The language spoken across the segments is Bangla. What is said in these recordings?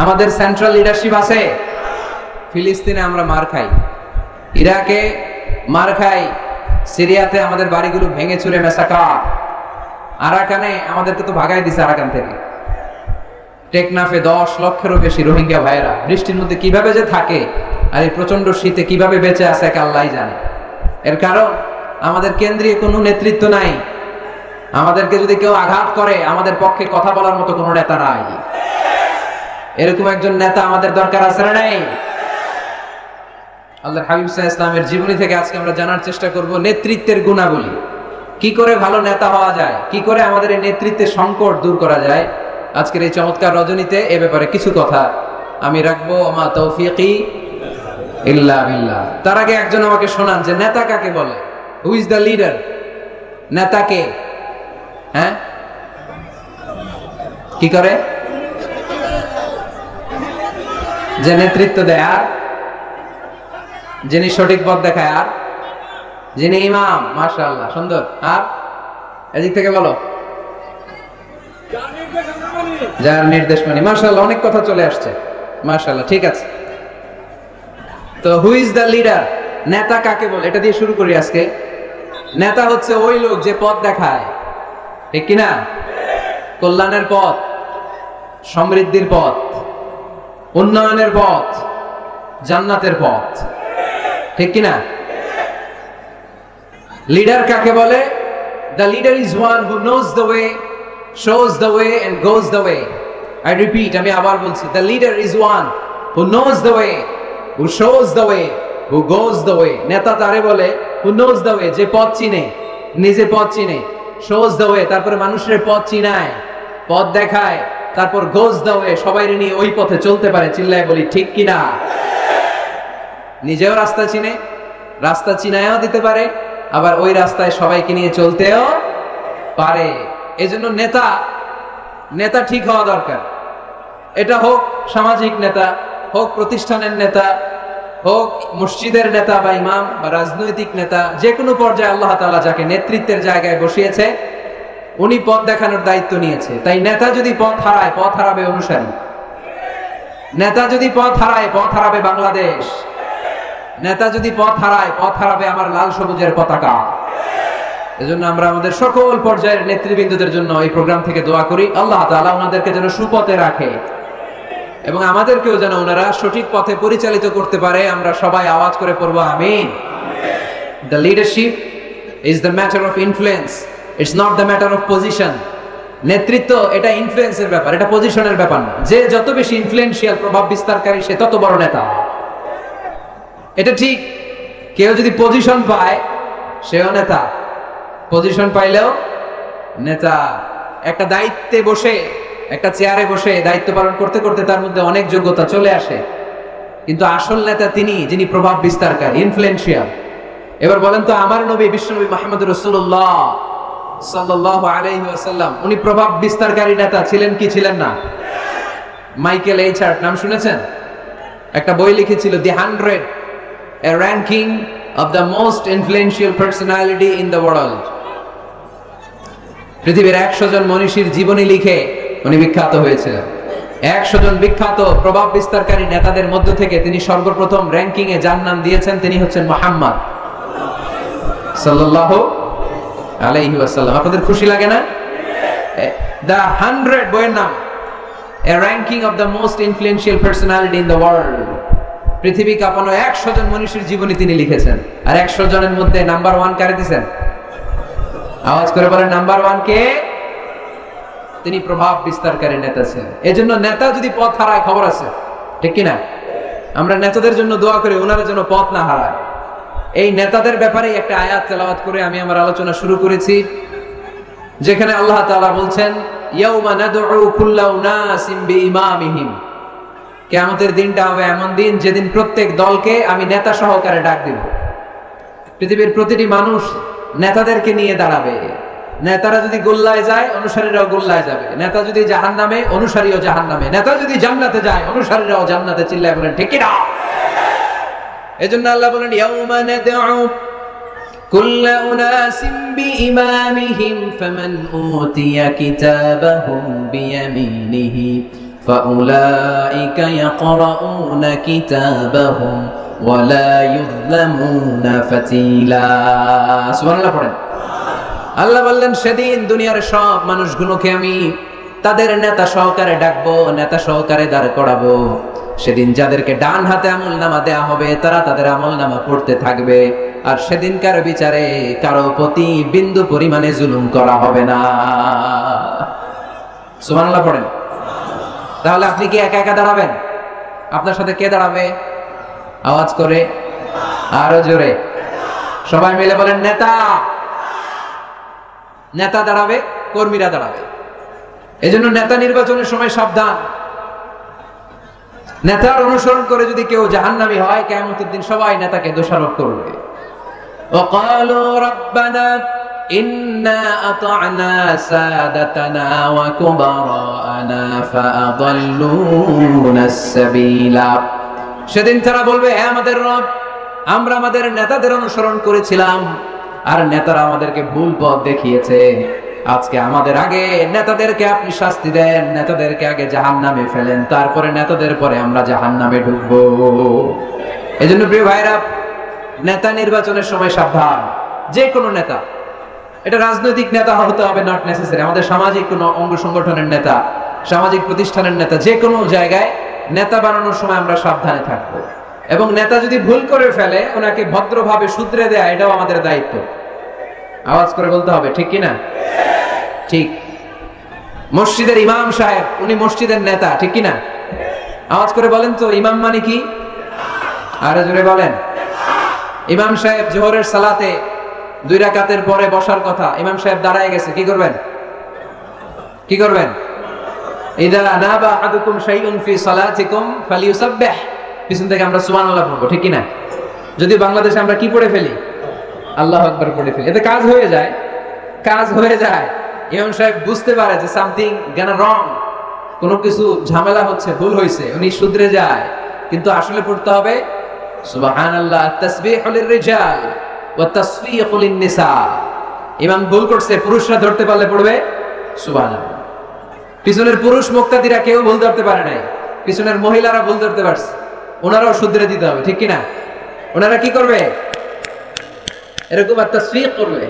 আমাদের সেন্ট্রাল লিডারশিপ আছে। ফিলিস্তিনে আমরা মার খাই, ইরাকে মার খাই, সিরিয়াতে আমাদের বাড়িগুলো ভেঙে চুরে মেসাকার, আরাকানে আমাদেরকে তো ভাগাই দিছে আরাকান থেকে। টেকনাফে 10 লক্ষেরও বেশি রোহিঙ্গা ভাইরা বৃষ্টির মধ্যে কিভাবে যে থাকে, আর এই প্রচন্ড শীতে কিভাবে বেঁচে আছে এক আল্লাহই জানে। এর কারণ আমাদের কেন্দ্রীয় কোনো নেতৃত্ব নাই। আমাদেরকে যদি কেউ আঘাত করে আমাদের পক্ষে কথা বলার মতো কোনো নেতা নাই। এরকম একজন নেতা আমাদের দরকার আছে না নাই? আল্লাহর হাবিব সাল্লাল্লাহু আলাইহি ওয়াসাল্লামের জীবনী থেকে আজকে আমরা জানার চেষ্টা করব নেতৃত্বের গুণাবলী, কি করে ভালো নেতা হওয়া যায়, কি করে আমাদের এই নেতৃত্বের সংকট দূর করা যায়। আজকের এই চমৎকার রজনীতে এ ব্যাপারে কিছু কথা আমি রাখবো। মা তৌফিকি ইল্লা বিল্লাহ। তার আগে একজন আমাকে শোনান যে নেতা কাকে বলে? Who is the leader? নেতা কে? হ্যাঁ, কি করে? যে নেতৃত্ব দেয়, আর যিনি সঠিক পথ দেখায়, আর যিনি ইমাম। মাশাআল্লাহ, সুন্দর। আর এদিক থেকে বলো, যার নির্দেশ মানি। মাশাআল্লাহ, অনেক কথা চলে আসছে। মাশাআল্লাহ, ঠিক আছে। তো হু ইজ দ্য লিডার? নেতা কাকে বলে, এটা দিয়ে শুরু করি আজকে। নেতা হচ্ছে ওই লোক যে পথ দেখায়, ঠিক কিনা? কল্যাণের পথ, সমৃদ্ধির পথ, উন্নয়নের পথ, জান্নাতের পথ, ঠিক কিনা? লিডার কাকে বলে? The leader is one who knows the way, shows the way and goes the way. I repeat, আমি আবার বলছি, the leader is one who knows the way, who shows the way, who goes the way. নেতা তারে বলে who knows the way, যে পথ চিনে, নিজে পথ চিনে, shows the way, তারপরে মানুষের পথ চিনায়, পথ দেখায়, তারপর goes the way, সবাই নিয়ে ওই পথে চলতে পারে। চিল্লায় বলি ঠিক কিনা? নিজেও রাস্তা চিনে, রাস্তা চিনায়ও দিতে পারে, আবার ওই রাস্তায় সবাইকে নিয়ে চলতেও পারে। এজন্য নেতা ঠিক হওয়া দরকার। এটা হোক সামাজিক নেতা, হোক প্রতিষ্ঠানের নেতা, হোক মসজিদের নেতা বা ইমাম বা রাজনৈতিক নেতা, যে কোনো পর্যায়ে আল্লাহ তাআলা যাকে নেতৃত্বের জায়গায় বসিয়েছে উনি পথ দেখানোর দায়িত্ব নিয়েছে। তাই নেতা যদি পথ হারায়, পথ হারাবে অনুসারী। নেতা যদি পথ হারায়, পথ হারাবে বাংলাদেশ। নেতা যদি পথ হারায়, পথ হারাবে আমার লাল সবুজের পতাকা। এজন্য আমরা আমাদের সকল পর্যায়ের নেতৃবৃন্দদের জন্য এই প্রোগ্রাম থেকে দোয়া করি, আল্লাহ তাআলা ওনাদেরকে যেন সুপথে রাখে এবং আমাদেরকেও যেন ওনারা সঠিক পথে পরিচালিত করতে পারে। আমরা সবাই আওয়াজ করে পড়বো আমিন। The leadership is the matter of influence, it's not the matter of position. নেতৃত্ব এটা ইনফ্লুয়েন্সের ব্যাপার, এটা পজিশনের ব্যাপার না। যে যত বেশি ইনফ্লুয়েন্সিয়াল, প্রভাব বিস্তারকারী, সে তত বড় নেতা। এটা ঠিক। কেউ যদি পজিশন পায় সেও নেতা, পজিশন পাইলেও নেতা। একটা দায়িত্বে বসে, একটা চেয়ারে বসে দায়িত্ব পালন করতে করতে তার মধ্যে অনেক যোগ্যতা চলে আসে, কিন্তু আসল নেতা তিনি যিনি প্রভাব বিস্তারকারী, ইনফ্লুয়েন্সিয়াল। এবার বলেন তো, আমার নবী বিশ্বনবী মুহাম্মদ রাসূলুল্লাহ সাল্লাল্লাহু আলাইহি ওয়াসাল্লাম উনি প্রভাব বিস্তারকারী নেতা ছিলেন কি ছিলেন না? মাইকেল এইচ হার্ট নাম শুনেছেন? একটা বই লিখেছিল, দি 100, a ranking of the most influential personality in the world. পৃথিবীর 100 জন মনীষীর জীবনী লিখে উনি বিখ্যাত হয়েছিলেন। 100 জন বিখ্যাত প্রভাব বিস্তারকারী নেতাদের মধ্য থেকে তিনি সর্বপ্রথম র্যাঙ্কিং এ যার নাম দিয়েছেন তিনি হচ্ছেন মুহাম্মদ সাল্লাল্লাহু আলাইহি ওয়াসাল্লাম। আপনাদের খুশি লাগে না? The 100 বইয়ের নাম, a ranking of the most influential personality in the world. পৃথিবী কাঁপানো 100 জন মনীষীর জীবনী তিনি লিখেছেন। আর 100 জনের মধ্যে নাম্বার 1 কারে দিয়েছেন? আওয়াজ করে বলেন, নাম্বার 1 কে? তিনি প্রভাব বিস্তারকারী নেতা ছিলেন। এজন্য নেতা যদি পথ হারায় খবর আছে, ঠিক কিনা? আমরা নেতাদের জন্য দোয়া করি ওনারা যেন পথ না হারায়। এই নেতাদের ব্যাপারে একটা আয়াত তেলাওয়াত করে আমি আমার আলোচনা শুরু করেছি, যেখানে আল্লাহ তাআলা বলছেন, ইয়াউমা নাদউ কুল্লা উনাসিম বিইমামিহিম। কিয়ামতের দিনটা হবে এমন দিন যেদিন প্রত্যেক দলকে আমি নেতা সহকারে ডাক দিব। পৃথিবীর প্রতিটি মানুষ নেতাদেরকে নিয়ে দাঁড়াবে। নেতারা যদি গোল্লায় যায়, অনুসারীরাও গোল্লায় যাবে। নেতা যদি জাহান্নামে, অনুসারীও জাহান্নামে। নেতা যদি জান্নাতে যায়, অনুসারীরাও জান্নাতে। চিল্লায় বলেন ঠিক কি না? এজন্য আল্লাহ বলেন, ইয়াউমা নাদউ কুল্লা উনাসিম বিইমামিহিম ফামান উতিয়া কিতাবাহু বিয়ামিনিহি فأولئك يقرؤون كتابهم ولا يظلمون فتيلا সুবহানাল্লাহ পড়েন। আল্লাহ বললেন সেদিন দুনিয়ার সব মানুষগুলোকে আমি তাদের নেতা সহকারে ডাকবো, নেতা সহকারে দাঁড় করাবো। সেদিন যাদেরকে ডান হাতে আমলনামা দেয়া হবে তারা তাদের আমলনামা পড়তে থাকবে, আর সেদিনকার বিচারে কারো প্রতি বিন্দু পরিমাণে জুলুম করা হবে না। সুবহানাল্লাহ পড়েন। তাহলে আপনি কি একা একা দাঁড়াবেন? আপনার সাথে কে দাঁড়াবে? আওয়াজ করে আরো জোরে সবাই মিলে বলেন নেতা। নেতা দাঁড়াবে, কর্মীরা দাঁড়াবে। এজন্য নেতা নির্বাচনের সময় সাবধান। নেতার অনুসরণ করে যদি কেউ জাহান্নামী হয়, কিয়ামতের দিন সবাই নেতাকে দোষারোপ করবে। وقالوا ربنا إنا أطعنا سادتنا وكبراءنا فأضلونا السبيل। সেদিন তারা বলবে, হে আমাদের রব, আমরা আমাদের নেতাদের অনুসরণ করেছিলাম আর নেতারা আমাদেরকে ভুল পথ দেখিয়েছে। আজকে আমাদের আগে নেতাদেরকে আপনি শাস্তি দেন, নেতাদেরকে আগে জাহান্নামে ফেলেন, তারপরে নেতাদের পরে আমরা জাহান্নামে ঢুকবো। এজন্য প্রিয় ভাইরা, নেতা নির্বাচনের সময় সাবধান। যে কোনো নেতা, এটা রাজনৈতিক নেতা হতে হবে নট নেসেসারি, আমাদের সামাজিক কোনো অঙ্গ সংগঠনের নেতা, সামাজিক প্রতিষ্ঠানের নেতা, যে কোনো জায়গায় নেতা বানানোর সময় আমরা সাবধানে থাকবো। এবং নেতা যদি ভুল করে ফেলে ওনাকে ভদ্রভাবে শুধরে দেয়া, এটাও আমাদের দায়িত্ব। আওয়াজ করে বলতে হবে, ঠিক কিনা? ঠিক। মসজিদের ইমাম সাহেব, উনি মসজিদের নেতা, ঠিক কিনা? আওয়াজ করে বলেন তো, ইমাম মানে কি? আরে জোরে বলেন। ইমাম সাহেব জোহরের সালাতে 2 রাকাতের পরে বসার কথা, ইমাম সাহেব দাঁড়ায় গেছে, কি করবেন? কি করবেন? ইদা নাবা আহাদুকুম শাইউন ফি সালাতিকুম ফালিয়ুসাব্বিহ, পিছন থেকে আমরা সুবহানাল্লাহ পড়বো, ঠিক কিনা? যদি বাংলাদেশে আমরা কি পড়ে ফেলি? আল্লাহু আকবার পড়ে ফেলি, এতে কাজ হয়ে যায়। কাজ হয়ে যায়। ইমাম সাহেব বুঝতে পারে যে সামথিং গানা রং, কোনো কিছু ঝামেলা হচ্ছে, ভুল হয়েছে, উনি শুধরে যায়। কিন্তু আসলে পড়তে হবে সুবহানাল্লাহ, তাসবিহু লিররিজাল ওয়া তাসফিহু লিন-নিসা। ইমাম ভুল করছে, পুরুষরা ধরতে পারলে পড়বে সুবহানাল্লাহ। পিছনের পুরুষ মুক্তাদিরা কেউ ভুল ধরতে পারে নাই, পিছনের মহিলারা ভুল ধরতে পারছে, ওনারাও শুধরে দিতে হবে, ঠিক কিনা? ওনারা কি করবে? এরকম তাসফিহ করবে,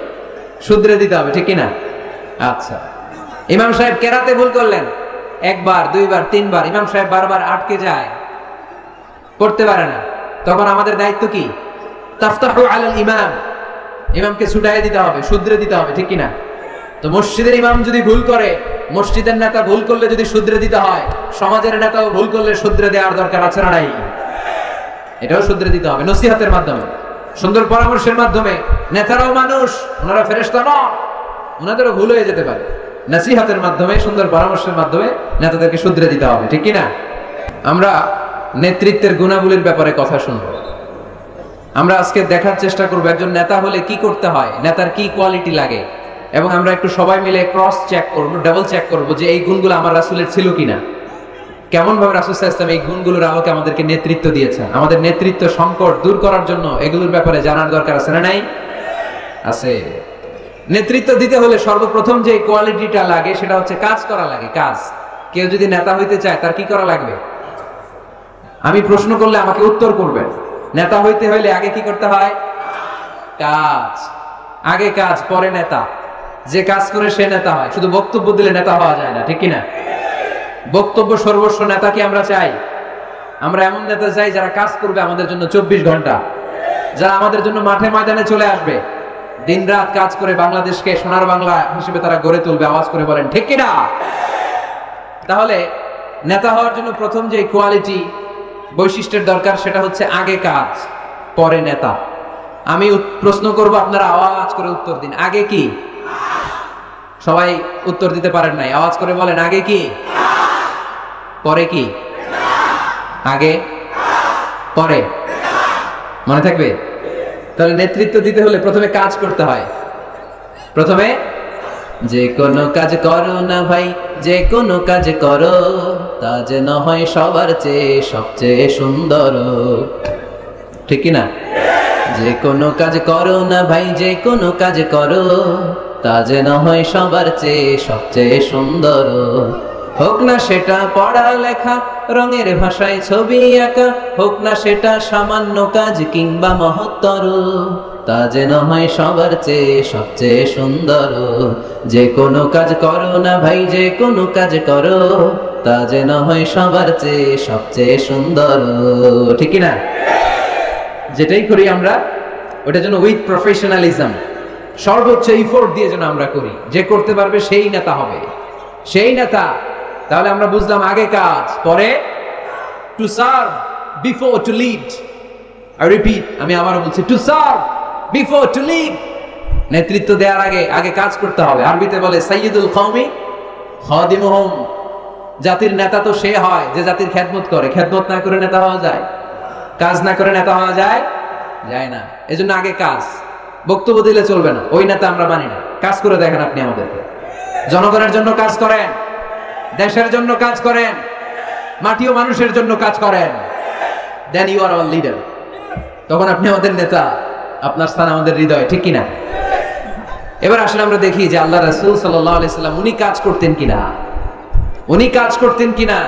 শুধরে দিতে হবে, ঠিক কিনা? আচ্ছা, ইমাম সাহেব কেরাতে ভুল করলেন, 1 বার 2 বার 3 বার, ইমাম সাহেব বারবার আটকে যায়, পড়তে পারে না। তখন আমাদের দায়িত্ব কি? তাফতাহু আলাল ইমাম, ইমামকে ছুটাইয়ে দিতে হবে, শুধরে দিতে হবে, ঠিক কিনা? তো মসজিদের ইমাম যদি ভুল করে, মসজিদের নেতা ভুল করলে যদি শুধরে দিতে হয়, সমাজের নেতাও ভুল করলে শুধরে দেওয়ার দরকার আছে না নাই? এটাও শুধরে দিতে হবে নসিহতের মাধ্যমে, সুন্দর পরামর্শের মাধ্যমে। নেতারাও মানুষ, ওনারা ফেরেশতা নয়, ওনাদেরও ভুল হয়ে যেতে পারে। নসিহতের মাধ্যমে, সুন্দর পরামর্শের মাধ্যমে নেতাদেরকে শুধরে দিতে হবে, ঠিক কিনা? আমরা নেতৃত্বের গুণাবলীর ব্যাপারে কথা শুনব। আমরা আজকে দেখার চেষ্টা করব একজন নেতা হলে কি করতে হয়, নেতার কি কোয়ালিটি লাগে, এবং আমরা একটু সবাই মিলে ক্রস চেক করব, ডাবল চেক করব যে এই গুণগুলো আমার রাসূলের ছিল কিনা। কেমন ভাবে রাসূল সাল্লাল্লাহু আলাইহি ওয়াসাল্লাম এই গুণগুলোর আলোকে আমাদেরকে নেতৃত্ব দিয়েছেন। আমাদের নেতৃত্ব সংকট দূর করার জন্য এগুলোর ব্যাপারে জানার দরকার আছে না নাই? আছে। নেতৃত্ব দিতে হলে সর্বপ্রথম যে কোয়ালিটিটা লাগে সেটা হচ্ছে কাজ করা লাগে। কাজ। কেউ যদি নেতা হইতে চায় তার কি করা লাগবে? আমি প্রশ্ন করলে আমাকে উত্তর করবেন। নেতা হইতে হইলে আগে কি করতে হয়? কাজ। আগে কাজ, পরে নেতা। যে কাজ করে সে নেতা হয়। শুধু বক্তব্য দিলে নেতা হওয়া যায় না, ঠিক কিনা? বক্তব্য সর্বস্ব নেতা কি আমরা চাই? আমরা এমন নেতা চাই যারা কাজ করবে আমাদের জন্য 24 ঘন্টা, যারা আমাদের জন্য মাঠে ময়দানে চলে আসবে, দিন রাত কাজ করে বাংলাদেশকে সোনার বাংলা হিসেবে তারা গড়ে তুলবে। আওয়াজ করে বলেন ঠিক কিনা? তাহলে নেতা হওয়ার জন্য প্রথম যে কোয়ালিটি বৈশিষ্ট্যের দরকার সেটা হচ্ছে আগে কাজ পরে নেতা। আমি প্রশ্ন করব, আপনারা আওয়াজ করে উত্তর দিন। আগে কি? সবাই উত্তর দিতে পারেন নাই, আওয়াজ করে বলেন আগে কি পরে কি? আগে পরে, মনে থাকবে? তাহলে নেতৃত্ব দিতে হলে প্রথমে কাজ করতে হয়। প্রথমে যে কোনো কাজ করো না ভাই, যে কোনো কাজ করো তা যেন হয় সবার চেয়ে সবচেয়ে সুন্দর, ঠিক কিনা? যে কোনো কাজ করো না ভাই, যে কোনো কাজ করো তা যেন হয় সবার চেয়ে সবচেয়ে সুন্দর। হোক না সেটা পড়া লেখা, রঙের ভাষায় ছবি আঁকা, হোক না সেটা সামান্য কাজ কিংবা মহত্তর, তা যেন হয় সবার চেয়ে সবচেয়ে সুন্দর। যে কোনো কাজ করো না ভাই, যে কোনো কাজ করো, তা যেন হয় সবার চেয়ে সবচেয়ে সুন্দর। ঠিক না? যেটাই করি আমরা ওটা যেন উইথ প্রফেশনালিজম, সর্বোচ্চ ইফোর্ট দিয়ে যেন আমরা করি। যে করতে পারবে সেই নেতা হবে, সেই নেতা। তাহলে আমরা বুঝলাম আগে কাজ, পরে to serve before to lead. I repeat, আমি আবারও বলছি, to serve before to lead. নেতৃত্ব দেওয়ার আগে আগে কাজ করতে হবে। আরবিতে বলে সাইয়্যিদুল কওমি খাদিমুহুম। জাতির নেতা তো সে হয় যে জাতির খেদমত করে। খেদমত না করে নেতা হওয়া যায়? কাজ না করে নেতা হওয়া যায়? যায় না। এজন্য আগে কাজ। বক্তব্য দিলে চলবে না, ওই নেতা আমরা মানি না। কাজ করে দেখেন আপনি আমাদেরকে। জনগণের জন্য কাজ করেন, দেশের জন্য কাজ করেন, মাটি ও মানুষের জন্য কাজ করেন, then you are our leader. তখন আপনি আমাদের নেতা, আপনার স্থান আমাদের হৃদয়। ঠিক কিনা? এবার আসলে আমরা দেখি যে আল্লাহ রাসূল সাল্লাল্লাহু আলাইহি সাল্লাম উনি কাজ করতেন কিনা, উনি কাজ করতেন কিনা,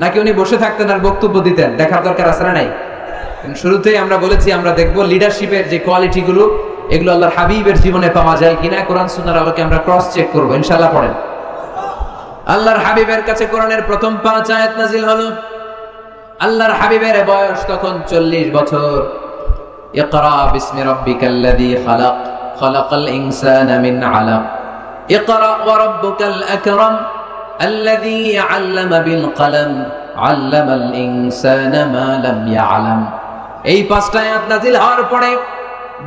নাকি উনি বসে থাকতেন আর বক্তব্য দিতেন? দেখার দরকার আছে না নাই? শুরুতেই আমরা বলেছি আমরা দেখব লিডারশিপের যে কোয়ালিটি গুলো, এগুলো আল্লাহর হাবিবের জীবনে পাওয়া যায় কিনা কোরআন সুন্নাহর আলোকে আমরা ক্রস চেক করব ইনশাআল্লাহ। পড়েন। আল্লাহর হাবিবের কাছে কোরআনের প্রথম 5 আয়াত নাযিল হলো। আল্লাহর হাবিবের বয়স তখন 40 বছর। ইকরা বিসমি রাব্বিকাল্লাযী খালাক, খালাকাল ইনসানা মিন আলাক, ইকরা ওয়া রাব্বুকাল আকরাম আল্লাযী আল্লামা বিল কলম, আল্লামাল ইনসানা মা লাম ইয়ালাম। এই 5টা আয়াত নাযিল হওয়ার পরে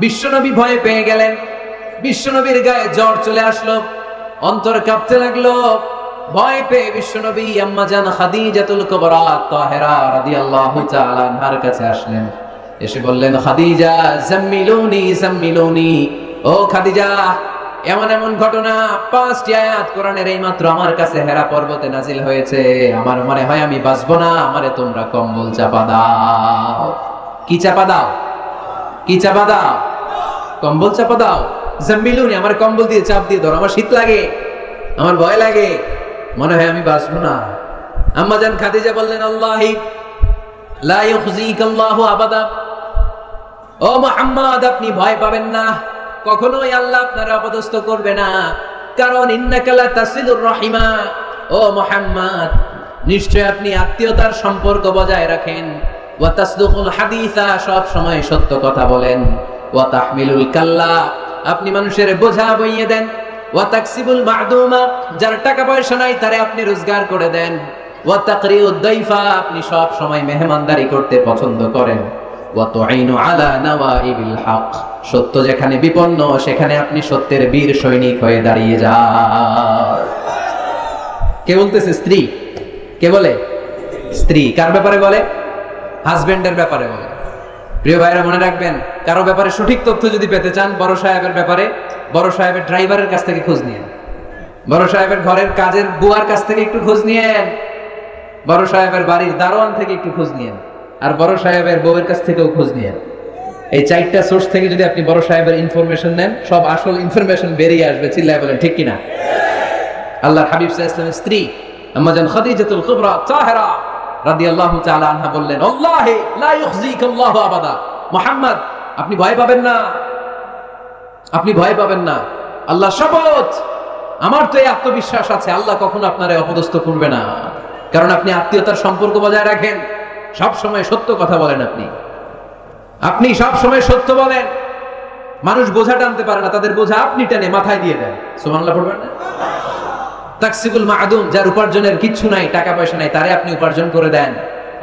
বিশ্বনবী ভয় পেয়ে গেলেন। বিশ্বনবীর গায়ে জ্বর চলে আসলো, অন্তর কাঁপতে লাগলো। ভয় পেয়ে বিশ্বনবী আম্মা জান খাদিজাতুল কুবরা তাহেরা রাদিয়াল্লাহু তাআলা আনহার কাছে আসলেন। এসে বললেন, খাদিজা জাম্মিলুনি জাম্মিলুনি, ও খাদিজা, এমন এমন ঘটনা 5টি আয়াত কোরআনের এই মাত্র আমার কাছে হেরা পর্বতে নাজিল হয়েছে। আমার মনে হয় আমি বাঁচবো না, আমারে তোমরা কম্বল চাপা দাও। কি চাপা দাও? কি চাপা দাও? কম্বল চাপা দাও। জাম্মিলুনি, আমার কম্বল দিয়ে চাপ দিয়ে ধরো, আমার শীত লাগে, আমার ভয় লাগে, মনে হয় আমি বাঁচবো না। আম্মা জান খাদিজা বললেন, আল্লাহি লা ইউখজিকাল্লাহু আবাদা, ও মুহাম্মদ আপনি ভয় পাবেন না, কখনোই আল্লাহ আপনার অপদস্থ করবে না। কারণ ইন্নাকা লা তাসিলুর রাহিমা, ও মুহাম্মদ নিশ্চয় আপনি আত্মীয়তার সম্পর্ক বজায় রাখেন। ওয়া তাসদুকুল হাদিসা, সব সময় সত্য কথা বলেন। ওয়া তাহমিলুল কাল্লা, আপনি মানুষের বোঝা বইয়ে দেন। ওয়া তাকসিবুল মা'দুমা, যার টাকা পয়সা নাই তারে আপনি রোজগার করে দেন। ওয়া তাকরিউদ দাইফা, আপনি সব সময় মেহমানদারি করতে পছন্দ করেন। ওয়া তুঈনু আলা নাওয়াইবিল হক, সত্য যেখানে বিপন্ন সেখানে আপনি সত্যের বীর সৈনিক হয়ে দাঁড়িয়ে যান। কে বলতেছে? স্ত্রী। কে বলে? স্ত্রী। কার ব্যাপারে বলে? হাজবেন্ডের ব্যাপারে বলে। প্রিয় ভাইরা মনে রাখবেন, কারো ব্যাপারে সঠিক তথ্য যদি পেতে চান, বড় সাহেবের ব্যাপারে বড় সাহেবের ড্রাইভারের কাছ থেকে খোঁজ নিয়েন, বড় সাহেবের ঘরের কাজের বুয়ার কাছ থেকে একটু খোঁজ নিয়েন, বড় সাহেবের বাড়ির দারোয়ান থেকে একটু খোঁজ নিয়েন, আর বড় সাহেবের বউয়ের কাছ থেকেও খোঁজ নিয়েন। এই 4টা সোর্স থেকে যদি আপনি বড় সাহেবের ইনফরমেশন নেন, সব আসল ইনফরমেশন বেরিয়ে আসবে। চিল্লায় বলেন ঠিক কিনা? আল্লাহর হাবিব সাল্লাল্লাহু আলাইহি ওয়াসাল্লামের স্ত্রী আম্মা জান খাদিজাতুল কুবরা তাহেরা রাদিয়াল্লাহু তাআলা আনহা বললেন, আল্লাহি লা ইউখজিকাল্লাহু আবাদা, মুহাম্মদ আপনি ভয় পাবেন না, আপনি ভয় পাবেন না। আল্লাহ শপথ, আমার তো এই আত্মবিশ্বাস আছে আল্লাহ কখনো আপনারে অপদস্থ করবে না। কারণ আপনি আত্মীয়তার সম্পর্ক বজায় রাখেন, সব সময় সত্য কথা বলেন। আপনি সব সময় সত্য বলেন। মানুষ বোঝা টানতে পারে না, তাদের বোঝা আপনি টেনে মাথায় দিয়ে দেন। সুবহানাল্লাহ পড়বেন না? তাকসিবুল মা'দুম, যার উপার্জনের কিচ্ছু নাই, টাকা পয়সা নাই, তারে আপনি উপার্জন করে দেন।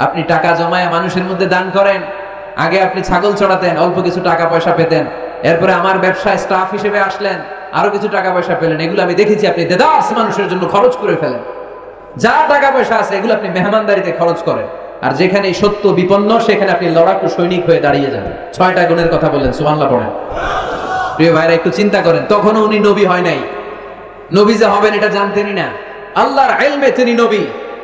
আপনি টাকা জমায় মানুষের মধ্যে দান করেন। আগে আপনি ছাগল চড়াতেন, অল্প কিছু টাকা পয়সা পেতেন। এরপরে আমার ব্যবসায় স্টাফ হিসেবে আসলেন, আরো কিছু টাকা পয়সা পেলেন। এগুলো আমি দেখেছি আপনি দেদার্স মানুষের জন্য খরচ করে ফেলেন। যা টাকা পয়সা আছে এগুলো আপনি মেহমানদারিতে খরচ করেন। আর যেখানে সত্য বিপন্ন সেখানে আপনি লড়াকু সৈনিক হয়ে দাঁড়িয়ে যান। 6টা গুণের কথা বললেন, সুবহানাল্লাহ পড়েন। প্রিয় ভাইরা একটু চিন্তা করেন, তখনও উনি নবী হয় নাই, নবী যে হবেন এটা জানতেনই না। আল্লাহর ইলমে তিনি নবী,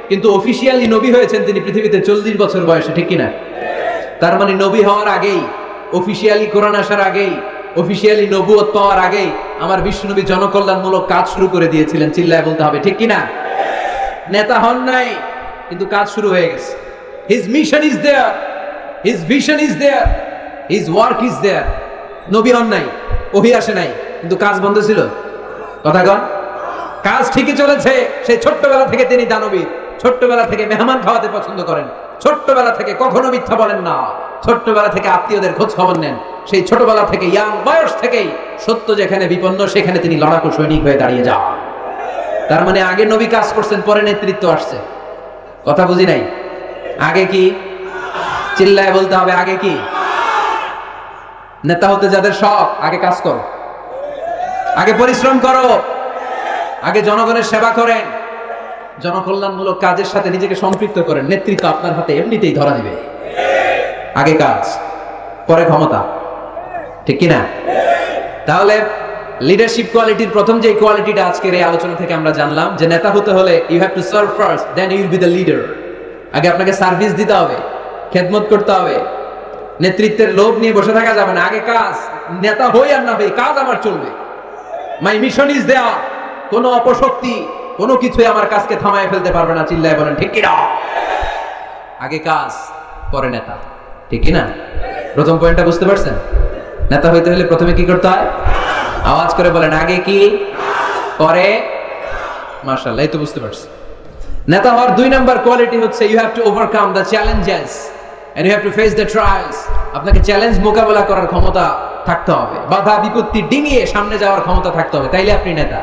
কিন্তু অফিশিয়ালি নবী হয়েছেন তিনি পৃথিবীতে 40 বছর বয়সে। ঠিক কিনা? তার মানে নবী হওয়ার আগেই, অফিশিয়ালি কোরআন আসার আগেই, অফিশিয়ালি নবুয়ত পাওয়ার আগেই আমার বিশ্বনবী জনকল্যাণমূলক কাজ শুরু করে দিয়েছিলেন। চিল্লায় বলতে হবে ঠিক কিনা? নেতা হন নাই, কিন্তু কাজ শুরু হয়ে গেছে। His mission is there, his vision is there, his work is there. নবী হন নাই, ওহী আসে নাই, কিন্তু কাজ বন্ধ ছিল। কথা কন, কাজ ঠিকই চলেছে। সেই ছোট্টবেলা থেকে তিনি দানবীর, ছোট্টবেলা থেকে মেহমান খাওয়াতে পছন্দ করেন, ছোট্টবেলা থেকে কখনো মিথ্যা বলেন না, ছোট্টবেলা থেকে আত্মীয়দের খোঁজ খবর নেন। সেই ছোটবেলা থেকে, ইয়াং বয়স থেকেই সত্য যেখানে বিপন্ন সেখানে তিনি লড়াকু সৈনিক হয়ে দাঁড়িয়ে যান। তার মানে আগে নবী কাজ করছেন, পরে নেতৃত্ব আসছে। কথা বুঝি নাই? আগে কি? চিল্লায় বলতে হবে, আগে কি? নেতা হতে যাদের শখ, আগে কাজ করো, আগে পরিশ্রম করো, আগে জনগণের সেবা করেন, জনকল্যাণমূলক কাজের সাথে নিজেকে সম্পৃক্ত করেন। নেতৃত্ব আপনার হাতে এমনিতেই ধরা দিবে। আগে কাজ, পরে ক্ষমতা, ঠিক কিনা? তাহলে লিডারশিপ কোয়ালিটির প্রথম যে কোয়ালিটিটা আজকের এই আলোচনা থেকে আমরা জানলাম, যে নেতা হতে হলে you have to serve first, then you will be the leader. আগে আপনাকে সার্ভিস দিতে হবে, খেদমত করতে হবে। নেতৃত্বের লোভ নিয়ে বসে থাকা যাবে না, আগে কাজ। নেতা হই আর না হই, কাজ আমার চলবে। মাই মিশন ইজ দেয়ার। কোন অপশক্তি, কোনো কিছুই আমার কাজকে থামায় ফেলতে পারবে না। চিল্লায় বলেন ঠিক কিনা? আগে কাজ, পরে নেতা, ঠিক কিনা? প্রথম পয়েন্টটা বুঝতে পারছেন? নেতা হইতে হলে প্রথমে কি করতে হয়? আওয়াজ করে বলেন, আগে কি, পরে। মাশাআল্লাহ, এই তো বুঝতে পারছি। নেতা হওয়ার 2 নাম্বার কোয়ালিটি হচ্ছে you have to overcome the challenges and you have to face the trials. আপনাকে চ্যালেঞ্জ মোকাবেলা করার ক্ষমতা থাকতে হবে, বাধা বিপত্তি ডিঙিয়ে সামনে যাওয়ার ক্ষমতা থাকতে হবে, তাইলে আপনি নেতা।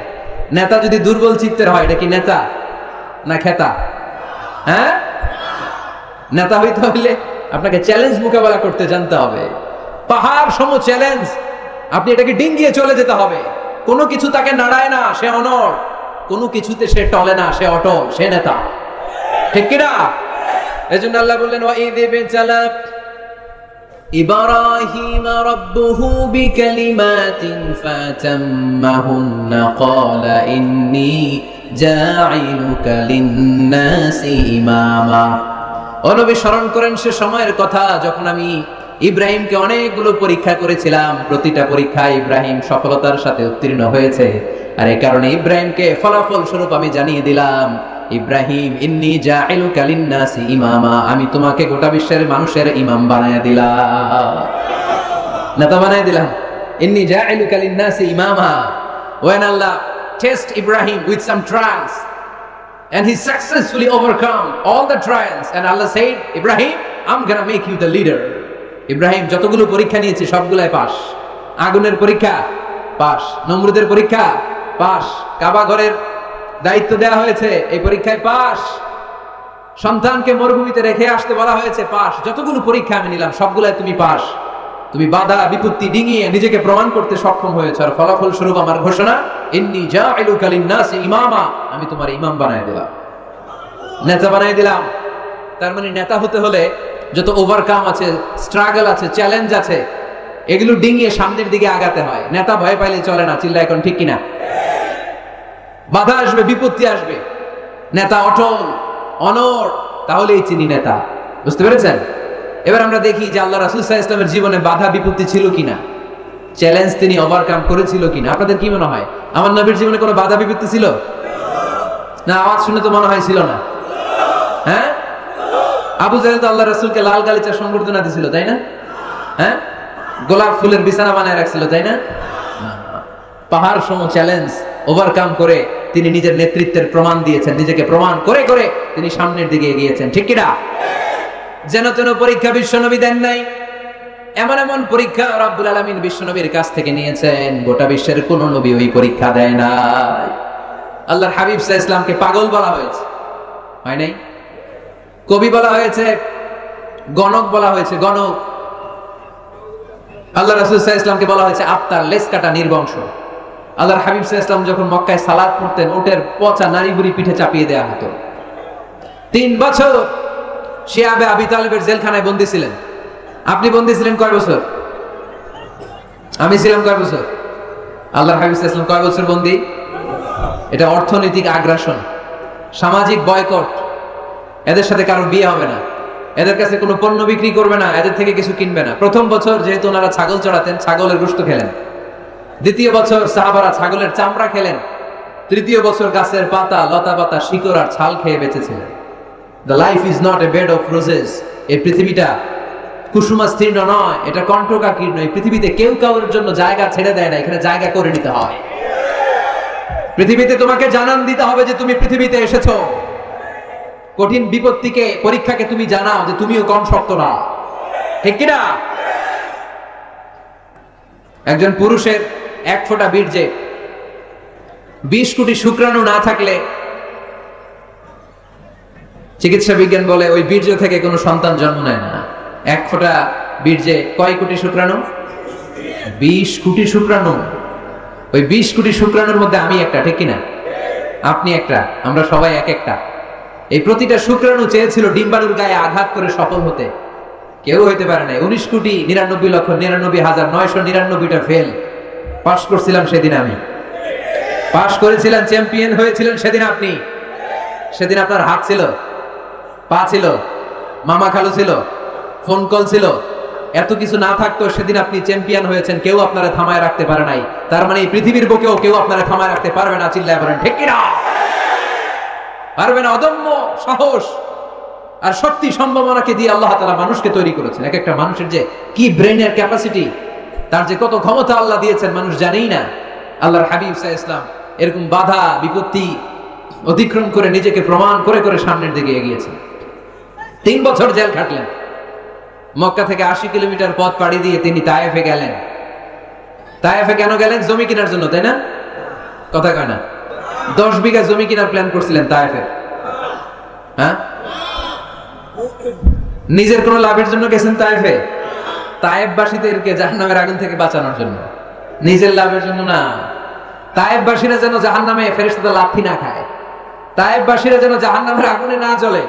নেতা যদি দুর্বল চিত্তের হয়, এটা কি নেতা না খেতা? হ্যাঁ, নেতা হইতে হলে আপনাকে চ্যালেঞ্জ মোকাবেলা করতে জানতে হবে। পাহাড় সম চ্যালেঞ্জ, আপনি এটাকে ডিঙ্গিয়ে চলে যেতে হবে। কোনো কিছু তাকে নাড়ায় না, সে অনড়। কোনো কিছুতে সে টলে না, সে অটল, সে নেতা, ঠিক কিনা? এজন্য আল্লাহ বললেন, ওয়াইদ ইবতালা ইব্রাহিম রাব্বুহু বিকালিমাতিন ফাতাম্মাহুন্না ক্বালা ইন্নী জাঈলুকা লিন-নাসি ইমামা। ও নবী, স্মরণ করেন সে সময়ের কথা যখন আমি ইব্রাহিমকে অনেকগুলো পরীক্ষা করেছিলাম। প্রতিটা পরীক্ষায় ইব্রাহিম সফলতার সাথে উত্তীর্ণ হয়েছে। আর এই কারণে ইব্রাহিমকে ফলাফল স্বরূপ আমি জানিয়ে দিলাম, ইব্রাহিম ইন্নী জাঈলুকা লিন-নাসি ইমামা, আমি তোমাকে গোটা বিশ্বের মানুষের ইমাম বানায়া দিলাম, নেতা বানায়া দিলাম। ইন্নী জাঈলুকা লিন-নাসি ইমামা। When Allah test Ibrahim with some trials and he successfully overcome all the trials, and Allah said, Ibrahim, I'm gonna make you the leader. Ibrahim যতগুলো পরীক্ষা নিয়েছে সবগুলাই পাস। আগুনের পরীক্ষা পাস, নমরুদের পরীক্ষা পাস, কাবা ঘরের দায়িত্ব দেওয়া হয়েছে, এই পরীক্ষায় পাস। সন্তানকে মরুভূমিতে রেখে আসতে বলা হয়েছে, পাস। যতগুলো পরীক্ষা আমি নিলাম সবগুলাই তুমি পাস। তুমি বাধা বিপত্তি ডিঙিয়ে নিজেকে প্রমাণ করতে সক্ষম হয়েছে। আর ফলাফল স্বরূপ আমার ঘোষণা, ইন্নী জাঈলুকা লিন-নাসি ইমামা, আমি তোমার ইমাম বানায় দিলাম, নেতা বানায় দিলাম। তার মানে নেতা হতে হলে যত ওভারকাম আছে, স্ট্রাগল আছে, চ্যালেঞ্জ আছে, এগুলো ডিঙিয়ে সামনের দিকে আগাতে হয়। নেতা ভয় পাইলে চলে না। চিল্লা এখন ঠিক কিনা? বাধা আসবে, বিপত্তি আসবে, নেতা অটল অনড়, তাহলেই চিনি নেতা। বুঝতে পেরেছেন? এবার আমরা দেখি যে আল্লাহ রাসূল সাল্লাল্লাহু আলাইহি ওয়াসাল্লামের জীবনে বাধা বিপত্তি ছিল কিনা, চ্যালেঞ্জ তিনি ওভারকাম করেছিল কিনা। আপনাদের কি মনে হয়, আমার নবীর জীবনে কোনো বাধা বিপত্তি ছিল না? আওয়াজ শুনে তো মনে হয় ছিল না। হ্যাঁ, আবু জাহেল তো আল্লাহ রাসূলকে লাল গালিচা সংবর্ধনা দিছিল, তাই না? হ্যাঁ, গোলাপ ফুলের বিছানা বানায় রাখছিল, তাই না? পাহাড় সম চ্যালেঞ্জ ওভারকাম করে তিনি নিজের নেতৃত্বের প্রমাণ দিয়েছেন। নিজেকে প্রমাণ করে করে তিনি সামনের দিকে এগিয়েছেন, ঠিক কিনা? যেন তেন পরীক্ষা বিশ্বনবী দেন নাই। এমন এমন পরীক্ষা রব্বুল আলামিন বিশ্বনবীর কাছ থেকে নিয়েছেন, গোটা বিশ্বের কোন নবী ওই পরীক্ষা দেয় নাই। আল্লাহর হাবিব সাল্লাল্লাহু আলাইহি ওয়াসাল্লামকে পাগল বলা হয়েছে, হয় নাই? কবি বলা হয়েছে, গণক বলা হয়েছে, গণক। আল্লাহ রাসূল সাল্লাল্লাহু আলাইহি ওয়াসাল্লামকে বলা হয়েছে আত্মার লেজ কাটা নির্বংশ। আল্লাহর হাবিব সাল্লাল্লাহু আলাইহি ওয়াসাল্লাম যখন মক্কায় সালাত পড়তেন, ওটের পচা নারী বুড়ি পিঠে চাপিয়ে দেওয়া হতো। 3 বছর শিয়াবে আবি তালিবের জেলখানায় বন্দী ছিলেন। আপনি বন্দী ছিলেন কয় বছর? আমি ছিলাম কয় বছর? আল্লাহর হাবিব সাল্লাল্লাহু আলাইহি ওয়াসাল্লাম কয় বছর বন্দী? এটা অর্থনৈতিক আগ্রাসন, সামাজিক বয়কট। এদের সাথে কারো বিয়ে হবে না, এদের কাছে কোনো পণ্য বিক্রি করবে না, এদের থেকে কিছু কিনবে না। প্রথম বছর যেহেতু ওনারা ছাগল চড়াতেন, ছাগলের গোশত খেলেন। দ্বিতীয় বছর সাহাবারা ছাগলের চামড়া খেলেন। তৃতীয় বছর গাছের পাতা, লতা পাতা, শিকড় আর ছাল খেয়ে বেঁচেছিলেন। The life is not a bed of roses. এই পৃথিবীটা কুসুমাস্তীর্ণ নয়, এটা কণ্টকাকীর্ণ। এই পৃথিবীতে কেউ কাউর জন্য জায়গা ছেড়ে দেয় না, এখানে জায়গা করে নিতে হয়। পৃথিবীতে তোমাকে জানান দিতে হবে যে তুমি পৃথিবীতে এসেছো। কঠিন বিপত্তিকে, পরীক্ষাকে তুমি জানাও যে তুমিও কম শক্ত না, ঠিক কিনা? একজন পুরুষের এক ফোঁটা বীর্যে 20 কোটি শুক্রাণু না থাকলে চিকিৎসা বিজ্ঞান বলে ওই বীর্য থেকে কোনো সন্তান জন্ম নেয় না। এক ফোঁটা বীর্যে কয় কোটি শুক্রাণু? 20 কোটি শুক্রাণু। ওই 20 কোটি শুক্রাণুর মধ্যে আমি একটা, ঠিক কিনা? আপনি একটা, আমরা সবাই এক একটা। এই প্রতিটা শুক্রাণু চেয়েছিল ডিম্বাণুর গায়ে আঘাত করে সফল হতে, কেউ হইতে পারে না। 19,99,99,999টা ফেল। পাস করছিলাম সেদিন আমি, পাস করেছিলেন, চ্যাম্পিয়ন হয়েছিলেন সেদিন আপনি। সেদিন আপনার হাত ছিল, পা ছিল, মামা খালু ছিল, ফোন কল ছিল। এত কিছু না থাকতো সেদিন আপনি চ্যাম্পিয়ন হয়েছেন, কেউ আপনারা থামায় রাখতে পারে নাই। তার মানে এই পৃথিবীর বুকেও কেউ আপনারা থামায় রাখতে পারবে না। চিল্লায় বলেন ঠিক কিনা? পারবে না। অদম্য সাহস আর শক্তি সম্ভাবনাকে দিয়ে আল্লাহ তাআলা মানুষকে তৈরি করেছেন। এক একটা মানুষের যে কি ব্রেনের ক্যাপাসিটি, তার যে কত ক্ষমতা আল্লাহ দিয়েছেন মানুষ জানেই না। আল্লাহর হাবিব সাল্লাল্লাহু আলাইহি ওয়াসাল্লাম এরকম বাধা বিপত্তি অতিক্রম করে নিজেকে প্রমাণ করে করে সামনের দিকে এগিয়েছেন। 3 বছর জেল খাটলেন। মক্কা থেকে 80 কিলোমিটার পথ পাড়ি দিয়ে তিনি তায়েফে গেলেন। তায়েফে কেন গেলেন? জমি কেনার জন্য, তাই না? কথা কয় না? 10 বিঘা জমি কেনার প্ল্যান করছিলেন তায়েফে। হ্যাঁ, নিজের কোন লাভের জন্য গেছেন তায়েফে? তায়েফবাসীদেরকে জাহান্নামের আগুন থেকে বাঁচানোর জন্য, নিজের লাভের জন্য না। তায়েফবাসীরা যেন জাহান্নামে ফেরেশতারা লাথি না খায়, তায়েফবাসীরা যেন জাহান্নামের আগুনে না জ্বলে,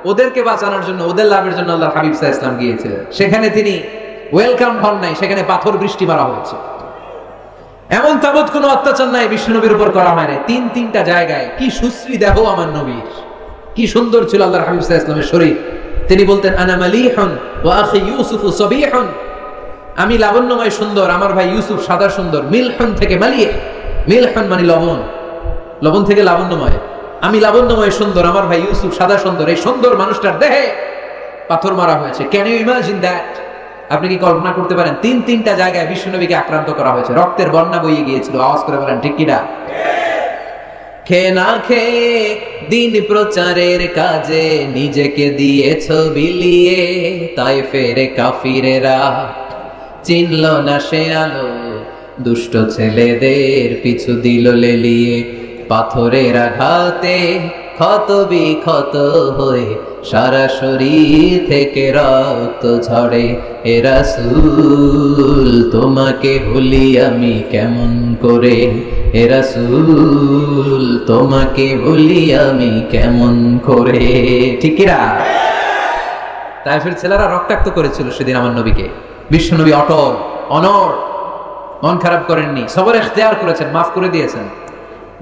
ওদেরকে বাঁচানোর জন্য, ওদের লাভের জন্য আল্লাহর হাবিব সাল্লাল্লাহু আলাইহি ওয়াসাল্লাম গিয়েছিলেন। সেখানে তিনি ওয়েলকাম হন নাই, সেখানে পাথর বৃষ্টি মারা হয়েছে। এমন তাবৎ কোনো অত্যাচার নাই বিশ্বনবীর উপর করা হয় না। 3-3টা জায়গায় কি সুশ্রী দেহ আমার নবীর, কি সুন্দর ছিল আল্লাহর হাবিব সাল্লাল্লাহু আলাইহি ওয়াসাল্লামের শরীর। তিনি বলতেন আনা মালিহুন ওয়া আখি ইউসুফু সাবিহুন, আমি লাবণ্যময় সুন্দর, আমার ভাই ইউসুফ সাদা সুন্দর। মিলহুন থেকে মালিহ, মিলহুন মানে লবণ, লবণ থেকে লাবণ্যময়। আমি লাবণ্যময় সুন্দর, আমার ভাই ইউসুফ সাদা সুন্দর। এই সুন্দর মানুষটার দেহে পাথর মারা হয়েছে। Can you imagine that? আপনি কি কল্পনা করতে পারেন? 3-3টা জায়গায় বিশ্বনবীকে আক্রান্ত করা হয়েছে, রক্তের বন্যা বইয়ে গিয়েছিল। আওয়াজ করে বলেন ঠিক কিনা? খেয়ে না খেয়ে দিন প্রচারের কাজে নিজেকে দিয়েছ বিলিয়ে, তায়েফের কাফিরেরা চিনল না সে আলো, দুষ্ট ছেলেদের পিছু দিল লেলিয়ে। পাথরের আঘাতে ক্ষত বিক্ষত হয়ে সারা শরীর থেকে রক্ত ঝরে। এ রাসূল তোমাকে ভুলি আমি কেমন করে, এ রাসূল তোমাকে ভুলি আমি কেমন করে। ঠিক কিনা? তায়েফের ছেলেরা রক্তাক্ত করেছিল সেদিন আমার নবীকে। বিশ্বনবী অটল, অনড়, মন খারাপ করেননি, সবর ইখতিয়ার করেছেন, মাফ করে দিয়েছেন।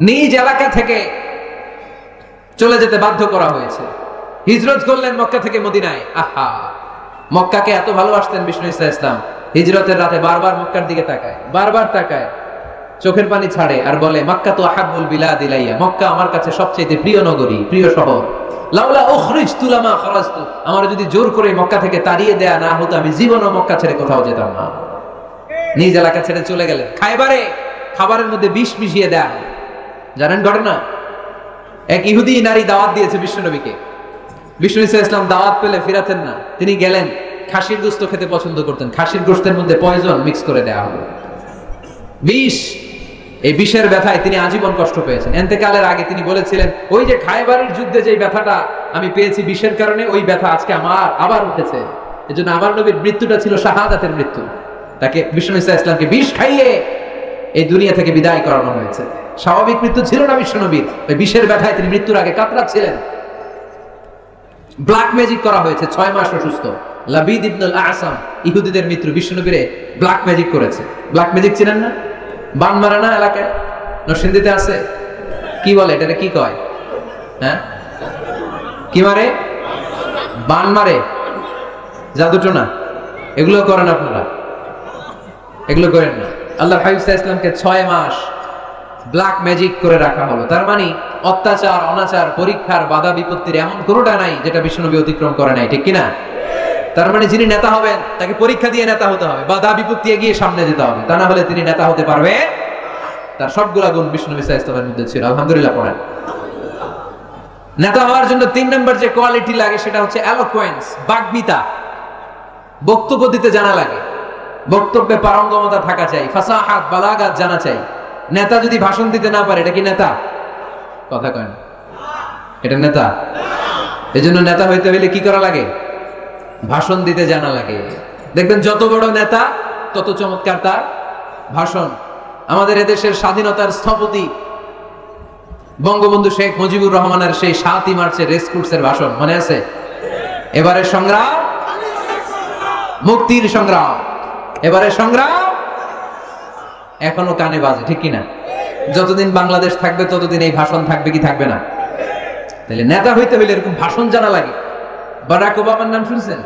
নিজ এলাকা থেকে চলে যেতে বাধ্য করা হয়েছে, হিজরত করলেন মক্কা থেকে মদিনায়। আহা, মক্কাকে এত ভালোবাসতেন বিষ্ণু ইসলাম। হিজরতের রাতে বারবার মক্কার দিকে তাকায়, বারবার তাকায়, চোখের পানি ছাড়ে আর বলে মক্কা তো আহাব্বুল বিলাদ ইলাইয়া, মক্কা আমার কাছে সবচেয়ে প্রিয় নগরী, প্রিয় শহর। লাউলা উখরিজতু লামা খরাজতু, আমার যদি জোর করে মক্কা থেকে তাড়িয়ে দেয়া না হতো আমি জীবনও মক্কা ছেড়ে কোথাও যেতাম না। নিজ এলাকা ছেড়ে চলে গেলেন। খায়বারে খাবারের মধ্যে বিষ মিশিয়ে দেয়া, জানেন ঘটনা? এক ইহুদি নারী দাওয়াত দিয়েছে বিশ্বনবীকে। বিষ্ণু ইসলাম দাওয়াত পেলে ফিরাতেন না। তিনি গেলেন, খাসির গোশত খেতে পছন্দ করতেন। খাসির গোশতের মধ্যে পয়জন মিক্স করে দেওয়া হলো, বিষ। এই বিষের ব্যথায় তিনি আজীবন কষ্ট পেয়েছেন। এতেকালের আগে তিনি বলেছিলেন, ওই যে খায়বারের যুদ্ধে যে ব্যথাটা আমি পেয়েছি বিষের কারণে, ওই ব্যথা আজকে আমার আবার উঠেছে। এজন্য আমার নবীর মৃত্যুটা ছিল শাহাদাতের মৃত্যু। তাকে বিষ্ণু ইসলামকে বিষ খাইয়ে এই দুনিয়া থেকে বিদায় করানো হয়েছে। স্বাভাবিক মৃত্যু ছিল না বিশ্বনবীর, ওই বিষের ব্যথায় তিনি মৃত্যুর আগে কাতরাচ্ছিলেন। ব্ল্যাক ম্যাজিক করা হয়েছে, 6 মাস অসুস্থ। লাবিদ ইবনুল আসাম ইহুদিদের মিত্র বিশ্বনবীরে ব্ল্যাক ম্যাজিক করেছে। ব্ল্যাক ম্যাজিক চিনেন না? বান মারা না এলাকায়, নরসিংদীতে আছে। কি বলে এটাকে, কি কয়? হ্যাঁ, কি মারে? বান মারে, জাদুটোনা। এগুলো করেন আপনারা? এগুলো করেন না। আল্লাহর হাবিব সাল্লাল্লাহু আলাইহি ওয়াসাল্লামকে 6 মাস ব্ল্যাক ম্যাজিক করে রাখা হলো। তার মানে অত্যাচার, অনাচার, পরীক্ষার, বাধা বিপত্তির এমন কোনোটা নাই যেটা বিশ্বনবী অতিক্রম করে নাই, ঠিক কিনা? তার মানে যিনি নেতা হবেন তাকে পরীক্ষা দিয়ে নেতা হতে হবে, বাধা বিপত্তি এগিয়ে সামনে যেতে হবে, তা না হলে তিনি নেতা হতে পারবে। তার সবগুলা গুণ বিশ্বনবী সাল্লাল্লাহু আলাইহি ওয়াসাল্লামের মধ্যে ছিল। আলহামদুলিল্লাহ পড়েন। নেতা হওয়ার জন্য 3 নম্বর যে কোয়ালিটি লাগে সেটা হচ্ছে এলোকোয়েন্স, বাগ্মিতা। বক্তব্য দিতে জানা লাগে, বক্তব্যে পারঙ্গমতা থাকা চাই, ফাসাহাত, বালাগাত জানা চাই। নেতা যদি ভাষণ দিতে না পারে এটা কি নেতা? কথা কয় না, এটা নেতা? এজন্য নেতা হইতে হইলে কি করা লাগে? ভাষণ দিতে জানা লাগে। দেখবেন যত বড় নেতা তত চমৎকার তার ভাষণ। আমাদের এদেশের স্বাধীনতার স্থপতি বঙ্গবন্ধু শেখ মুজিবুর রহমানের সেই 7ই মার্চের রেসকোর্সের ভাষণ মনে আছে? এবারে সংগ্রাম, মুক্তির সংগ্রাম, এবারে সংগ্রাম এখনো কানে বাজে, ঠিক কিনা? যতদিন বাংলাদেশ থাকবে ততদিন এই ভাষণ থাকবে কি থাকবে না? তাহলে নেতা হইতে হইলে এরকম ভাষণ জানা লাগে। বারাক ওবামার নাম শুনছেন?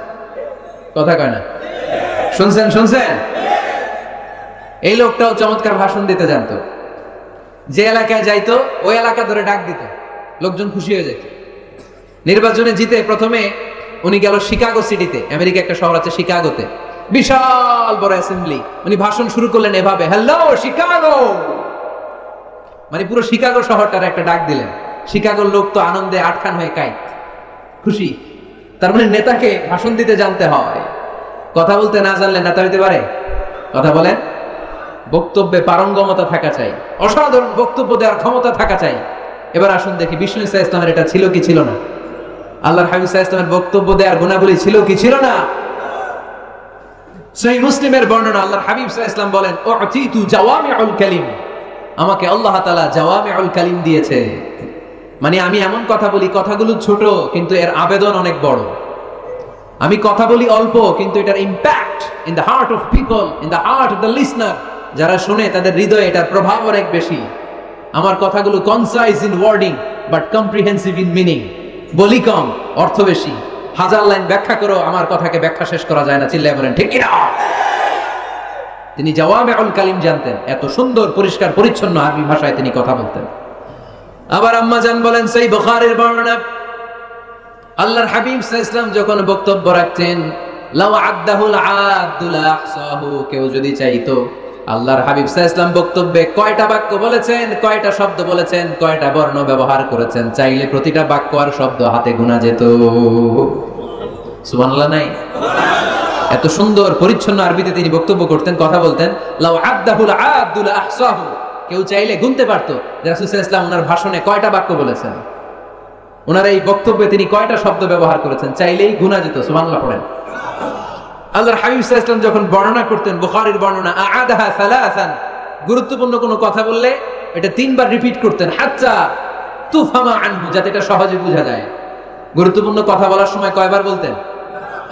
কথা কয় না, শুনছেন? শুনছেন? এই লোকটাও চমৎকার ভাষণ দিতে জানতো। যে এলাকায় যাইতো ওই এলাকা ধরে ডাক দিত, লোকজন খুশি হয়ে যেত। নির্বাচনে জিতে প্রথমে উনি গেল শিকাগো সিটিতে, আমেরিকা একটা শহর আছে শিকাগোতে, বিশাল বড় অ্যাসেম্বলি। উনি ভাষণ শুরু করলেন এভাবে, হ্যালো শিকাগো, মানে পুরো শিকাগো শহরটার একটা ডাক দিলেন। শিকাগোর লোক তো আনন্দে আটখান হয়ে কাইত, খুশি। তার মানে নেতাকে ভাষণ দিতে জানতে হয়। কথা বলতে না জানলে নেতা হইতে পারে? কথা বলেন। বক্তব্যে পারঙ্গমতা থাকা চাই, অসাধারণ বক্তব্য দেওয়ার ক্ষমতা থাকা চাই। এবার আসুন দেখি বিষ্ণু সাল্লাল্লাহু আলাইহি ওয়াসাল্লামের এটা ছিল কি ছিল না? আল্লাহর হাবিব সাল্লাল্লাহু আলাইহি ওয়াসাল্লামের বক্তব্য দেওয়ার গুণাবলী ছিল কি ছিল না? সহিহ মুসলিমের বর্ণনা, আল্লাহর হাবিব সাল্লাল্লাহু আলাইহি ওয়াসাল্লাম বলেন, উতিতু জাওয়ামিউল কালিম, আমাকে আল্লাহ তাআলা জাওয়ামিউল কালিম দিয়েছে। মানে আমি এমন কথা বলি, কথাগুলো ছোট কিন্তু এর আবেদন অনেক বড়। আমি কথা বলি অল্প কিন্তু এটার impact in the heart of people, in the heart of the listener, যারা শুনে তাদের হৃদয়ে এটার প্রভাব অনেক বেশি। আমার কথাগুলো concise in wording but comprehensive in meaning. বলি কম, অর্থ বেশি। 1000 লাইন ব্যাখ্যা করো, আমার কথাকে ব্যাখ্যা শেষ করা যায় না। চিল্লায় বলেন ঠিক কিনা? তিনি জাওয়ামিউল কালিম জানতেন, এত সুন্দর পরিষ্কার পরিচ্ছন্ন আরবি ভাষায় তিনি কথা বলতেন। আবার আম্মা জান বলেন, সেই বুখারীর বর্ণনা, আল্লাহর হাবিব সাল্লাল্লাহু আলাইহি ওয়াসাল্লাম যখন বক্তব্য রাখতেন, লাউ আদাহুল আদুল আহসাহু, কেউ যদি চাইতো আল্লাহর হাবিব সাল্লাল্লাহু আলাইহি ওয়াসাল্লাম বক্তব্যে কয়টা বাক্য বলেছেন, কয়টা শব্দ বলেছেন, কয়টা বর্ণ ব্যবহার করেছেন, চাইলে প্রতিটা বাক্য আর শব্দ হাতে গোনা যেত। সুবহানাল্লাহ নাই? এত সুন্দর পরিচ্ছন্ন আরবিতে তিনি বক্তব্য করতেন, কথা বলতেন। লাউ আদাহুল আদুল আহসাহু, কেউ চাইলে গুনতে পারতো যে রাসূল সাল্লাল্লাহু আলাইহি ওয়াসাল্লাম ওনার ভাষণে কয়টা বাক্য বলেছেন, ওনার এই বক্তব্যে তিনি কয়টা শব্দ ব্যবহার করেছেন, চাইলেই গুনা যেত। সুবহানাল্লাহ পড়েন। আল্লাহর হাবিব সাল্লাল্লাহু আলাইহি ওয়াসাল্লাম যখন বর্ণনা করতেন, বুখারীর বর্ণনা, আ'আদাহা সালাসান, গুরুত্বপূর্ণ কোনো কথা বললে এটা 3 বার রিপিট করতেন, হাত্তা তুফহামা আনহু, যাতে এটা সহজে বোঝা যায়। গুরুত্বপূর্ণ কথা বলার সময় কয়বার বলতেন?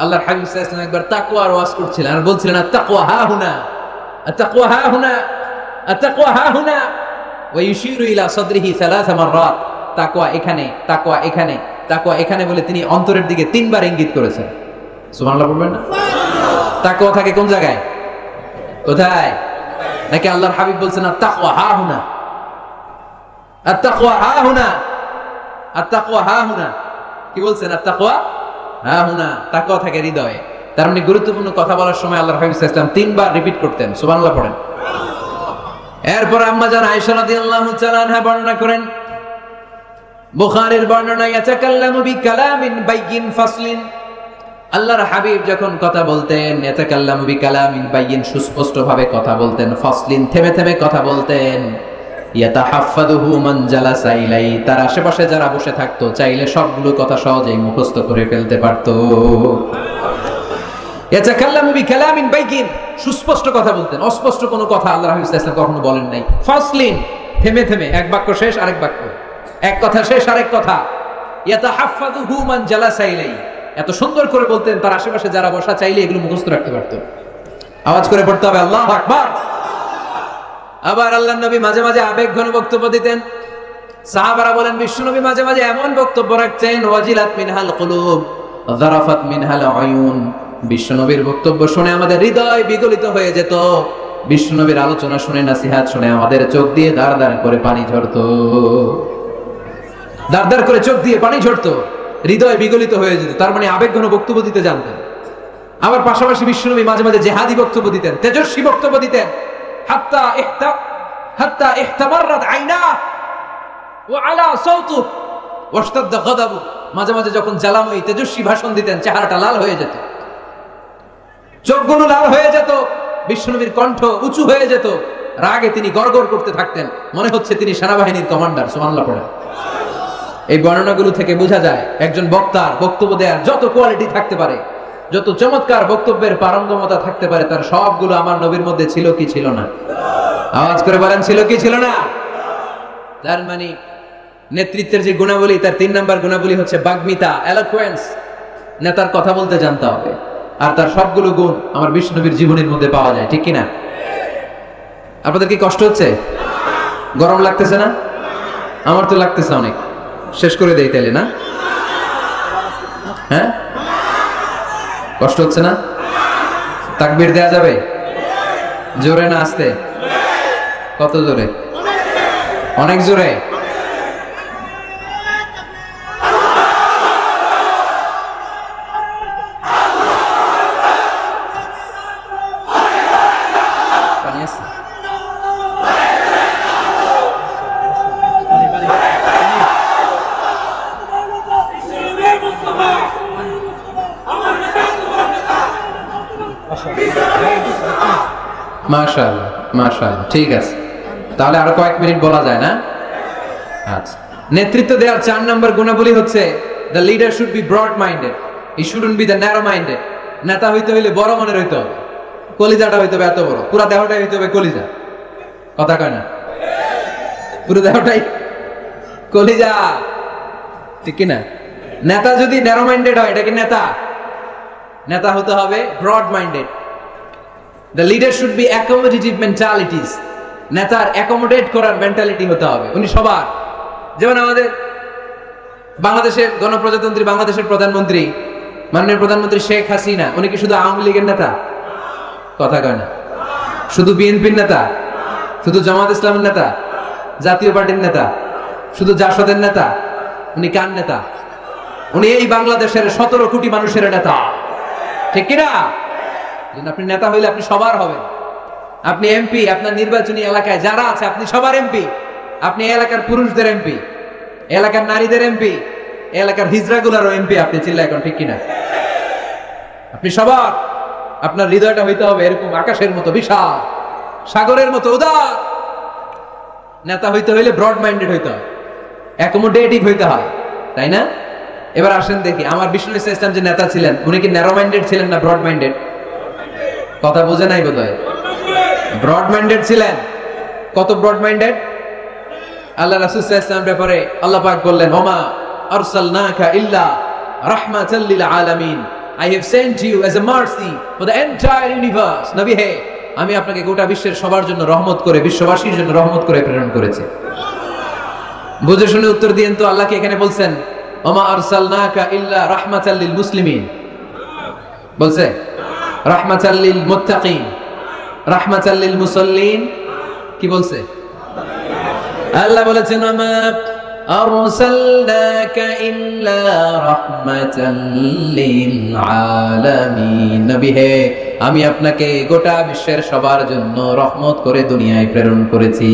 আল্লাহর হাবিব সাল্লাল্লাহু আলাইহি ওয়াসাল্লাম একবার তাকওয়ার ওয়াজ করছিলেন আর বলছিলেন, আত-তাকওয়া হা হুনা, আত-তাকওয়া হা হুনা, আত-তাকওয়া হা হুনা, ওয়া ইউশিরু ইলা সাদরিহি 3 মাররাত। তাকওয়া এখানে, তাকওয়া এখানে, তাকওয়া এখানে বলে তিনি অন্তরের দিকে 3 বার ইঙ্গিত করেছেন। সুবহানাল্লাহ বলবেন না? তাকওয়া থাকে কোন জায়গায়? কোথায়? নাকি আল্লাহর হাবিব বলছেন আত-তাকওয়া হা হুনা, আত-তাকওয়া হা হুনা, আত-তাকওয়া হা হুনা? কি বলছেন? আত-তাকওয়া হা হুনা। তাকওয়া থাকে হৃদয়ে। তার মানে গুরুত্বপূর্ণ কথা বলার সময় আল্লাহর হাবিব সাল্লাল্লাহু আলাইহি ওয়াসাল্লাম 3 বার রিপিট করতেন। সুবহানাল্লাহ পড়েন। এরপর আম্মা জান আয়েশা রাদিয়াল্লাহু তাআলা আনহা বর্ণনা করেন, বুখারীর বর্ণনা, ইয়াতাকাল্লামু বিকালামিন বাইয়িন ফাসলিন, আল্লাহর হাবিব যখন কথা বলতেন, ইয়াতাকাল্লামু বিকালামিন বাইয়িন, সুস্পষ্ট ভাবে কথা বলতেন, ফাসলিন, থেমে থেমে কথা বলতেন, ইয়াতাহাফফাযুহু মান জালাসা ইলাই, তার আশেপাশে যারা বসে থাকতো চাইলে সবগুলো কথা সহজেই মুখস্থ করে ফেলতে পারত। ইয়াতাকাল্লামু বিকালামিন বাইয়িন, সুস্পষ্ট কথা বলতেন, অস্পষ্ট কোনো কথা আল্লাহর হাবিব সাল্লাল্লাহু আলাইহি ওয়াসাল্লাম কখনো বলেন নাই। ফাসলিন, থেমে থেমে, এক বাক্য শেষ আরেক বাক্য, এক কথা শেষ আরেক কথা। ইয়াতাহাফফাযুহু মান জালাসা ইলাই, এত সুন্দর করে বলতেন তার আশেপাশে যারা বসা চাইলে এগুলো মুখস্থ রাখতে পারতো। আওয়াজ করে পড়তে হবে আল্লাহু আকবার। আবার আল্লাহর নবী মাঝে মাঝে আবেগঘন বক্তব্য দিতেন। সাহাবারা বলেন, বিশ্বনবী মাঝে মাঝে এমন বক্তব্য রাখতেন, ওয়াজিলাত মিনহাল কুলুব যারাফাত মিনহাল আয়ুন, বিশ্বনবীর বক্তব্য শুনে আমাদের হৃদয় বিগলিত হয়ে যেত, বিশ্বনবীর আলোচনা শুনে, নাসিহাত শুনে আমাদের চোখ দিয়ে দাঁড় দাঁড় করে পানি ঝরতো, দাঁড় দাঁড় করে চোখ দিয়ে পানি ঝরতো, হৃদয় বিগলিত হয়ে যেত। তার মানে আবেগঘন বক্তব্য দিতে জানতেন। আবার পাশাপাশি বিশ্বনবী মাঝে মাঝে জেহাদি বক্তব্য দিতেন, তেজস্বী বক্তব্য দিতেন। হাত্তা ইহতামাররাত আইনা ওয়া আলা সাওতু ওয়াশতাদ্দা গাদাবু। মাঝে মাঝে যখন জ্বালাময়ী তেজস্বী ভাষণ দিতেন, চেহারাটা লাল হয়ে যেত, চোখগুলো লাল হয়ে যেত, বিশ্বনবীর কণ্ঠ উঁচু হয়ে যেত, রাগে তিনি গড়গড় করতে থাকতেন, মনে হচ্ছে তিনি সেনাবাহিনীর কমান্ডার। সুবহানাল্লাহ পড়ে। এই বর্ণনাগুলো থেকে বোঝা যায় একজন বক্তার বক্তব্য দেওয়ার যত কোয়ালিটি থাকতে পারে, যত চমৎকার বক্তব্যের পারঙ্গমতা থাকতে পারে, তার সবগুলো আমার নবীর মধ্যে ছিল কি ছিল না? আওয়াজ করে বলেন, ছিল কি ছিল না? তার মানে নেতৃত্বের যে গুণাবলী, তার 3 নাম্বার গুণাবলী হচ্ছে বাগ্মিতা, এলোকুয়েন্স। নেতার কথা বলতে জানতে হবে। আর তার সবগুলো গুণ আমার বিশ্বনবীর জীবনের মধ্যে পাওয়া যায়, ঠিক কিনা? আপনাদের কি কষ্ট হচ্ছে? গরম লাগতেছে না? আমার তো লাগতেছে অনেক। শেষ করে দেই তাইলে, না? হ্যাঁ, কষ্ট হচ্ছে না? তাকবীর দেয়া যাবে? জোরে না আস্তে? কত জোরে? অনেক জোরে। মাশাআল্লাহ, মাশাআল্লাহ, ঠিক আছে। তাহলে আরো কয়েক মিনিট বলা যায় না? আচ্ছা, নেতৃত্ব দেওয়ার 4 নম্বর গুণাবলী হচ্ছে the leader should be broad minded, he shouldn't be the narrow minded. নেতা হইতে হইলে বড় মনের হইতে হবে, কলিজাটা হইতে হবে এত বড়, পুরো দেহটাই হইতে হবে কলিজা। কথা কয় না? পুরো দেহটাই কলিজা, ঠিক কি না? নেতা যদি ন্যারো মাইন্ডেড হয়, এটা কি নেতা? নেতা হতে হবে broad minded. The leader should be accommodative mentalities. নেতার অ্যাকোমোডেট করার মেন্টালিটি হতে হবে। উনি সবার, যেমন আমাদের বাংলাদেশের গণপ্রজাতন্ত্রী বাংলাদেশের প্রধানমন্ত্রী, মাননীয় প্রধানমন্ত্রী শেখ হাসিনা, উনি কি শুধু আওয়ামী লীগের নেতা? কথা কয় না। শুধু বিএনপির নেতা? শুধু জামাত ইসলামের নেতা? জাতীয় পার্টির নেতা? শুধু জাসদের নেতা? উনি কার নেতা? উনি এই বাংলাদেশের 17 কোটি মানুষের নেতা, ঠিক কিনা? আপনি নেতা হইলে আপনি সবার হবেন। আপনি এমপি, আপনার নির্বাচনী এলাকায় যারা আছে আপনি সবার এমপি। আপনি এলাকার পুরুষদের এমপি, এলাকার নারীদের এমপি, এলাকার হিজড়াগুলারও এমপি আপনি। চিল্লা এখন, ঠিক কিনা? আপনি সবার। আপনার হৃদয়টা হইতে হবে এরকম আকাশের মতো বিশাল, সাগরের মতো উদার। নেতা হইতে হইলে ব্রড মাইন্ডেড হইতে হয়, অ্যাকোমোডেটিভ হইতে হয়, তাই না? এবার আসেন দেখি, আমার বিষ্ণু ইসলাম যে নেতা ছিলেন, উনি কি ন্যারো মাইন্ডেড ছিলেন না ব্রড মাইন্ডেড? কথা বোঝে নাই বোধহয়। ব্রড মাইন্ডেড ছিলেন। কত ব্রড মাইন্ডেড? আল্লাহ রাসূল সাল্লাল্লাহু আলাইহি ওয়াসাল্লাম ব্যাপারে আল্লাহ পাক বললেন, ওমা আরসালনাকা ইল্লা রাহমাতাল লিল আলামিন, I have sent you as a mercy for the entire universe. নবী হে, আমি আপনাকে গোটা বিশ্বের সবার জন্য রহমত করে, বিশ্ববাসীর জন্য রহমত করে প্রেরণ করেছি। বুঝে শুনে উত্তর দিয়েন তো। আল্লাহকে এখানে বলছেন ওমা আরসালনাকা ইল্লা রাহমাতাল লিল মুসলিমিন, বলছে রাহমাতাল লিল মুত্তাকিন, রাহমাতাল লিল মুসাল্লিন, কি বলছে? আল্লাহ বলেছেন ওমা আরসালনাকা ইল্লা রাহমাতাল লিল আলামিন। নবী হে, আমি আপনাকে গোটা বিশ্বের সবার জন্য রহমত করে দুনিয়ায় প্রেরণ করেছি।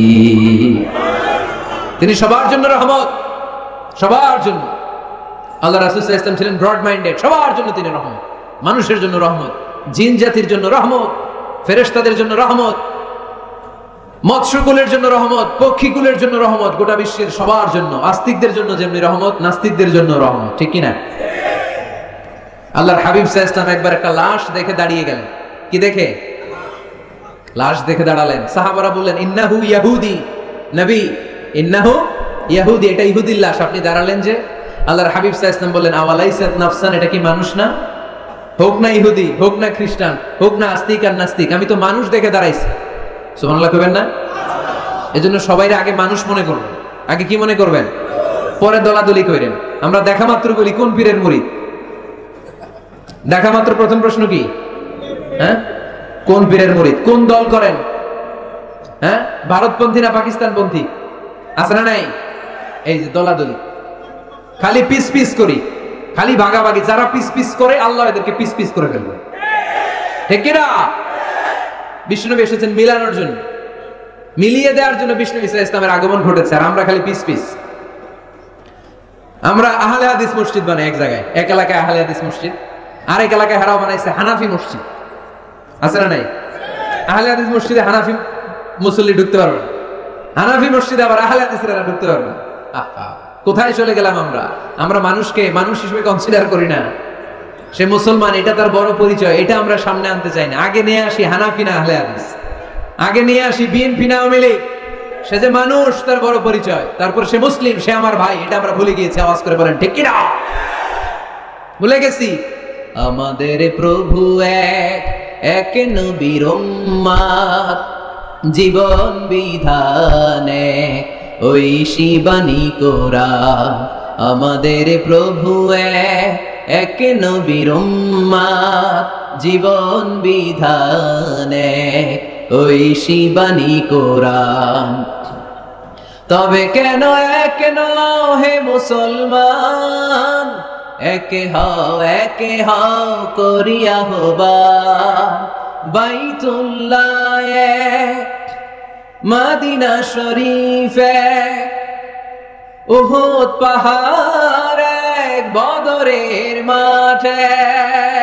তিনি সবার জন্য রহমত, সবার জন্য। আল্লাহ রাসূল সাল্লাল্লাহু আলাইহি ওয়াসাল্লাম ছিলেন ব্রড মাইন্ডেড, সবার জন্য তিনি রহমত। মানুষের জন্য রহমত, জিন জাতির জন্য রহমত, ফেরেশতাদের জন্য রহমত, মৎস্যকুলের জন্য রহমত, পক্ষীকুলের জন্য রহমত, গোটা বিশ্বের সবার জন্য। আস্তিকদের জন্য যেমনি রহমত, নাস্তিকদের জন্য রহমত, ঠিক কিনা? আল্লাহর হাবিব সাল্লাল্লাহু আলাইহি ওয়াসাল্লাম একবার একটা লাশ দেখে দাঁড়িয়ে গেলেন। কি দেখে? লাশ দেখে দাঁড়ালেন। সাহাবারা বললেন ইন্নাহু ইয়াহুদি। নবী, ইন্নাহু ইয়াহুদি, এটা ইহুদির লাশ, আপনি দাঁড়ালেন যে? আল্লাহর হাবিব সাল্লাল্লাহু আলাইহি ওয়াসাল্লাম বললেন আওয়ালাইসাত নাফসান, এটা কি মানুষ না? হোক না ইহুদি, হোক না খ্রিস্টান, হোক না আস্তিক আর নাস্তিক, আমি তো মানুষ দেখে দাঁড়াইছি। সুবহানাল্লাহ কইবেন না? এজন্য সবাইরে আগে মানুষ মনে করবেন। আগে কি মনে করবেন? পরে দলাদলি কইরেন। আমরা দেখা মাত্র বলি কোন পীরের মুরিদ? দেখা মাত্র প্রথম প্রশ্ন কি? হ্যাঁ, কোন পীরের মুরিদ? কোন দল করেন? হ্যাঁ, ভারতপন্থী না পাকিস্তানপন্থী? আছে না নাই? এই যে দলাদলি, খালি পিস পিস করি, খালি ভাগাভাগি। যারা পিস পিস করে আল্লাহ এদেরকে পিস পিস করে ফেলবে, ঠিক কিনা? বিষ্ণুনবী এসেছেন মিলানোর জন্য, মিলিয়ে দেওয়ার জন্য বিষ্ণু ঈসা ইসলামের আগমন ঘটেছে, আর আমরা খালি পিস পিস। আমরা আহলে হাদিস মসজিদ বানাই এক জায়গায়, এক এলাকায় আহলে হাদিস মসজিদ, আরেক এলাকায় হারাও বানাইছে হানাফি মসজিদ, আছে না নাই? আহলে হাদিস মসজিদে হানাফি মুসল্লি ঢুকতে পারবে না, হানাফি মসজিদে আবার আহলে হাদিসরা ঢুকতে পারবে না। কোথায় চলে গেলাম আমরা? আমরা মানুষকে মানুষ হিসেবে কনসিডার করি না। সে মুসলমান, এটা তার বড় পরিচয়, এটা আমরা সামনে আনতে চাই না। আগে নিয়ে আসি হানাফি না আহলে হাদিস, আগে নিয়ে আসি বিএনপি না আওয়ামী লীগ। সে যে মানুষ, তার বড় পরিচয়। তারপর সে মুসলিম, সে আমার ভাই, এটা আমরা ভুলে গিয়েছি। আওয়াজ করে বলেন ঠিক কিনা? ভুলে গেছি। আমাদের প্রভু এক, এক নবীর উম্মত, জীবন বিধানে ওই শিবানী কোরআন। আমাদের প্রভু এক, এক নবীর উম্মত, জীবন বিধানে ওই শিবানী কোরআন। তবে কেন এক নও হে মুসলমান, একে হও করিয়া হবান। বাইতুল্লাহ এক, মদিনা শরীফ এক, উহুদ পাহাড় এক, বদরের মাঠ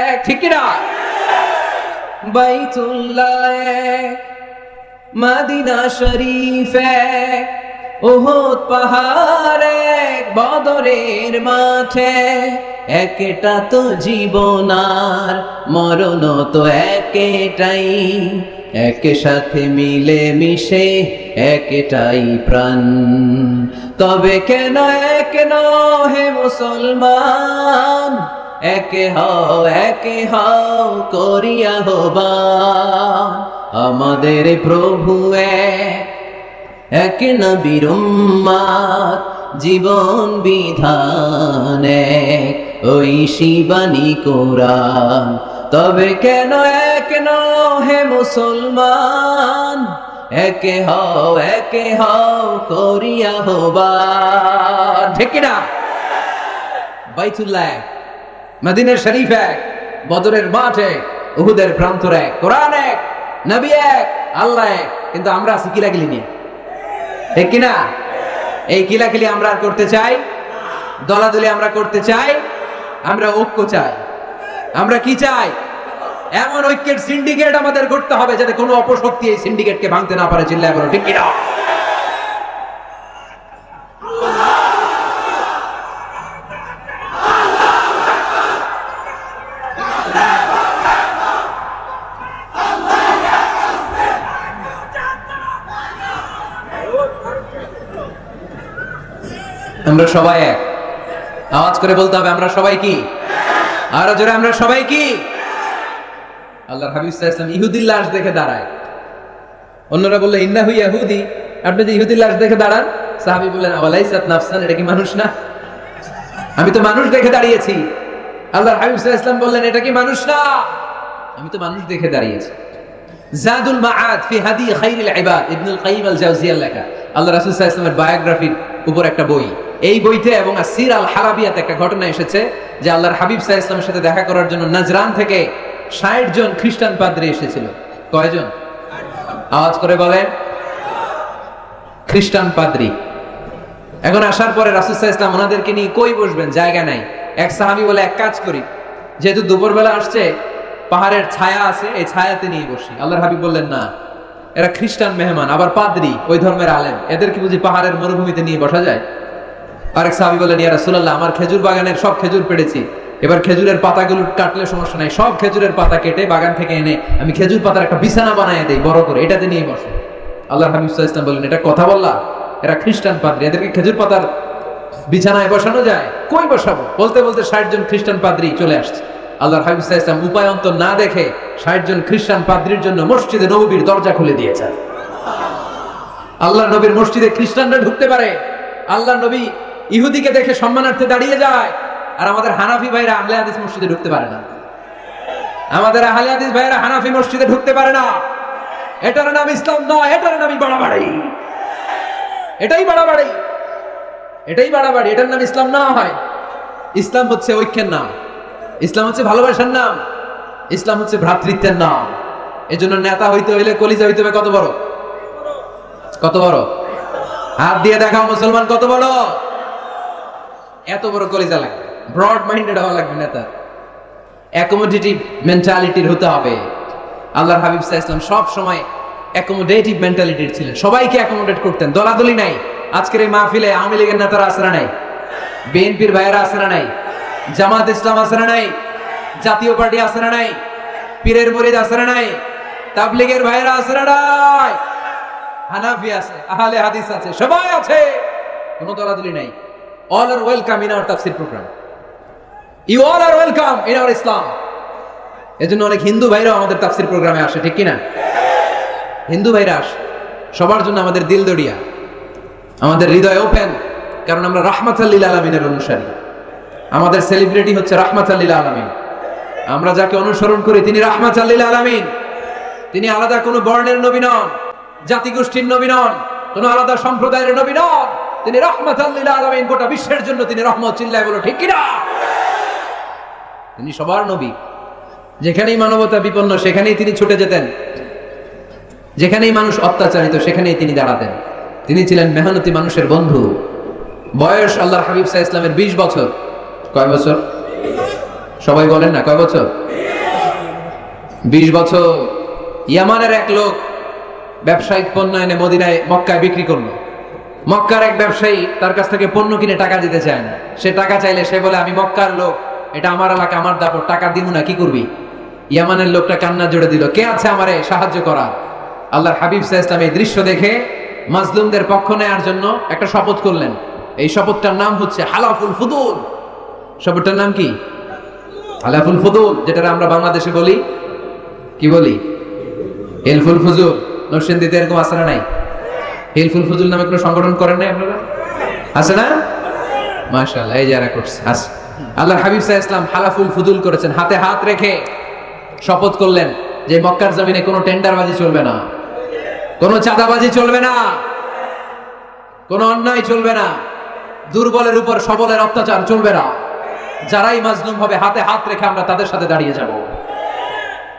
এক, ঠিক না? বাইতুল্লাহ এক, মদিনা শরীফ এক, উহুদ পাহাড় এক, বদরের মাঠে। একটা তো জীবন আর মরণ তো একটাই, একসাথে মিলে মিশে একটাই প্রাণ। তবে কেন এক নও হে মুসলমান, একে হও করিয়া হবান। আমাদের প্রভু এক, এক নবীর উম্মত, জীবন বিধান এক, ওই শিবানী কোরআন। তবে কেন এক নও হে মুসলমান, একে হও করিয়া হবান, ঠিক কিনা? বাইতুল্লাহ এক, মদিনা শরীফ এক, বদরের মাঠ এক, উহুদের প্রান্তর এক, কোরআন এক, নবী এক, আল্লাহ এক। কিন্তু আমরা আছি কিলাকিলি নিয়ে, ঠিক কিনা? এই কিলাকিলি আমরা আর করতে চাই, দলাদলি আমরা করতে চাই, আমরা ঐক্য চাই। আমরা কি চাই? এমন ঐক্যের সিন্ডিকেট আমাদের করতে হবে যাতে কোনো অপশক্তি এই সিন্ডিকেটকে ভাঙতে না পারে। চিল্লায় বলো ঠিক কিনা? আমরা সবাই এক। আওয়াজ করে বলতে হবে আমরা সবাই কি? আরো জোরে আমরা সবাই কি? আল্লাহর হাবিব সাল্লাল্লাহু আলাইহি ওয়াসাল্লাম ইহুদির লাশ দেখে দাঁড়ায়। অন্যরা বললেন ইন্নাহু ইয়াহুদি, আপনি যে ইহুদির লাশ দেখে দাঁড়ান। সাহাবী বললেন আওয়ালাইসাত নাফসান, এটা কি মানুষ না? আমি তো মানুষ দেখে দাঁড়িয়েছি। আল্লাহর হাবিব সাল্লাল্লাহু আলাইহি ওয়াসাল্লাম বললেন এটা কি মানুষ না? আমি তো মানুষ দেখে দাঁড়িয়েছি। জাদুল মাআদ ফি হাদি খায়রিল ইবাদ, ইবনুল কাইয়িম আল জাওজিয়ার লেখা আল্লাহ রাসূল সাল্লাল্লাহু আলাইহি ওয়াসাল্লামের বায়োগ্রাফির উপর একটা বই। এই বইতে এবং আসির আল হারাবিয়াতে একটা ঘটনা এসেছে যে আল্লাহর হাবিব সাল্লাল্লাহু আলাইহি ওয়াসাল্লামের সাথে দেখা করার জন্য নাজরান থেকে 60 জন খ্রিস্টান পাদ্রী এসেছিল। কয়জন? আওয়াজ করে বলেন। খ্রিস্টান পাদ্রী। এখন আসার পরে রাসূল সাল্লাল্লাহু আলাইহি ওয়াসাল্লাম ওনাদেরকে নিয়ে কই বসবেন, জায়গা নাই। এক সাহাবী বলে এক কাজ করি, যেহেতু দুপুরবেলা আসছে, পাহাড়ের ছায়া আছে, এই ছায়াতে নিয়ে বসি। আল্লাহর হাবিব বললেন না, এরা খ্রিস্টান মেহমান, আবার পাদ্রী, ওই ধর্মের আলেম, এদেরকে বুঝি পাহাড়ের মরুভূমিতে নিয়ে বসা যায়? আরেক সাহাবী বললেন ইয়া রাসূলুল্লাহ, আমার খেজুর বাগানের সব খেজুর পেড়েছি, এবার খেজুরের পাতাগুলো কাটলে সমস্যা নাই, সব খেজুরের পাতা কেটে বাগান থেকে এনে আমি খেজুর পাতার একটা বিছানা বানায় দেই বড় করে, এটাতে নিয়ে বসো। আল্লাহর হাবিব সাল্লাল্লাহু আলাইহি ওয়াসাল্লাম বললেন এটা কথা বললা? এরা খ্রিস্টান পাদ্রী, এদেরকে খেজুর পাতার বিছানায় বসানো যায়? কই বসাবো? বলতে বলতে 60 জন খ্রিস্টান পাদ্রী চলে আসছে। আল্লাহর হাবিব সাল্লাল্লাহু আলাইহি ওয়াসাল্লাম উপায় অন্তর না দেখে 60 জন খ্রিস্টান পাদ্রীর জন্য মসজিদে নববীর দরজা খুলে দিয়েছেন। আল্লাহর নবীর মসজিদে খ্রিস্টানরা ঢুকতে পারে। আল্লাহর নবী ইহুদিকে দেখে সম্মানার্থে দাঁড়িয়ে যায়, আর আমাদের হানাফি ভাইরা আহলে হাদিস মসজিদে ঢুকতে পারে না। আমাদের আহলে হাদিস ভাইরা হানাফি মসজিদে ঢুকতে পারে না। এটার নাম ইসলাম নয়, এটার নামই বাড়াবাড়ি। এটাই বাড়াবাড়ি, এটাই বাড়াবাড়ি। এটার নাম ইসলাম না হয়। ইসলাম হচ্ছে ঐক্যের নাম, ইসলাম হচ্ছে ভালোবাসার নাম, ইসলাম হচ্ছে ভ্রাতৃত্বের নাম। এজন্য নেতা হইতে হইলে কলিজা হইতে হবে কত বড়, কত বড়? হাত দিয়ে দেখাও মুসলমান কত বড়। এত বড় কলিজা লাগবে, ব্রড মাইন্ডেড হওয়া লাগবে নেতা, অ্যাকোমোডেটিভ মেন্টালিটির হতে হবে। আল্লাহর হাবিব সাল্লাল্লাহু আলাইহি ওয়াসাল্লাম সব সময় অ্যাকোমোডেটিভ মেন্টালিটির ছিলেন, সবাইকে অ্যাকোমোডেট করতেন, দলাদলি নাই। আজকের এই মাহফিলে আওয়ামী লীগের নেতারা আছে না নাই? বিএনপির ভাইয়েরা আছে না নাই? জামাত ইসলাম আছে না নাই? জাতীয় পার্টি আছে না নাই? পীরের মুরিদ আছে না নাই? তাবলীগের ভাইয়েরা আছে না নাই? হানাফি আছে, আহলে হাদিস আছে, সবাই আছে, কোনো দলাদলি নাই। All are welcome in our tafsir program. You all are welcome in our Islam. এজন্য অনেক হিন্দু ভাইরা আমাদের তাফসির প্রোগ্রামে আসে, ঠিক কিনা? হিন্দু ভাইরা আসে, সবার জন্য আমাদের দিল দরিয়া, আমাদের হৃদয় ওপেন, কারণ আমরা রাহমাতাল লিল আলামিনের অনুসারী। আমাদের সেলিব্রিটি হচ্ছে রাহমাতাল লিল আলামিন। আমরা যাকে অনুসরণ করি তিনি রাহমাতাল লিল আলামিন। তিনি আলাদা কোনো বর্ণের নবী নন, জাতিগোষ্ঠীর নবী নন, কোনো আলাদা সম্প্রদায়ের নবী নন। তিনি রাহমাতাল লিল আলামিন, গোটা বিশ্বের জন্য তিনি রহমত। চিল্লায় বলো ঠিক কিনা? তিনি সবার নবী। যেখানেই মানবতা বিপন্ন সেখানেই তিনি ছুটে যেতেন, যেখানেই মানুষ অত্যাচারিত সেখানেই তিনি দাঁড়াতেন। তিনি ছিলেন মেহনতি মানুষের বন্ধু। বয়স আল্লাহর হাবিব সাল্লাল্লাহু আলাইহি ওয়াসাল্লামের 20 বছর। কয় বছর? সবাই বলেন না, কয় বছর? 20 বছর। ইয়ামানের এক লোক ব্যবসায়িক পণ্য এনে মদিনায়, মক্কায় বিক্রি করলো। মক্কার এক ব্যবসায়ী তার কাছ থেকে পণ্য কিনে টাকা দিতে চায় না। সে টাকা চাইলে সে বলে, আমি মক্কার লোক, এটা আমার এলাকা, আমার দাপট, টাকা দিব না, কি করবি? ইয়ামানের লোকটা কান্না জোড়ে দিল, কে আছে আমারে সাহায্য করা? আল্লাহর হাবিব সাল্লাল্লাহু আলাইহি ওয়াসাল্লাম এই দৃশ্য দেখে মাজলুমদের পক্ষ নেয়ার জন্য একটা শপথ করলেন। এই শপথটার নাম হচ্ছে হালাফুল ফুদুল। শপথটার নাম কি? হালাফুল ফুদুল, যেটা আমরা বাংলাদেশে বলি, কি বলি? হেলফুল ফুজুল। নরসিংদীতে এরকম আছে না নাই? হেলফুল ফুজুল নামে কোনো সংগঠন করেন নাই আপনারা? আছে না? মাশাআল্লাহ, এই যারা করছে আছে। আল্লাহর হাবিব সাল্লাল্লাহু আলাইহি ওয়াসাল্লাম হালাফুল ফুদুল করেছেন, হাতে হাত রেখে শপথ করলেন যে মক্কার জমিনে কোনো টেন্ডারবাজি চলবে না, কোনো চাঁদাবাজি চলবে না, কোনো অন্যায় চলবে না, দুর্বলের উপর সবলের অত্যাচার চলবে না। যারাই মাজলুম হবে হাতে হাত রেখে আমরা তাদের সাথে দাঁড়িয়ে যাব।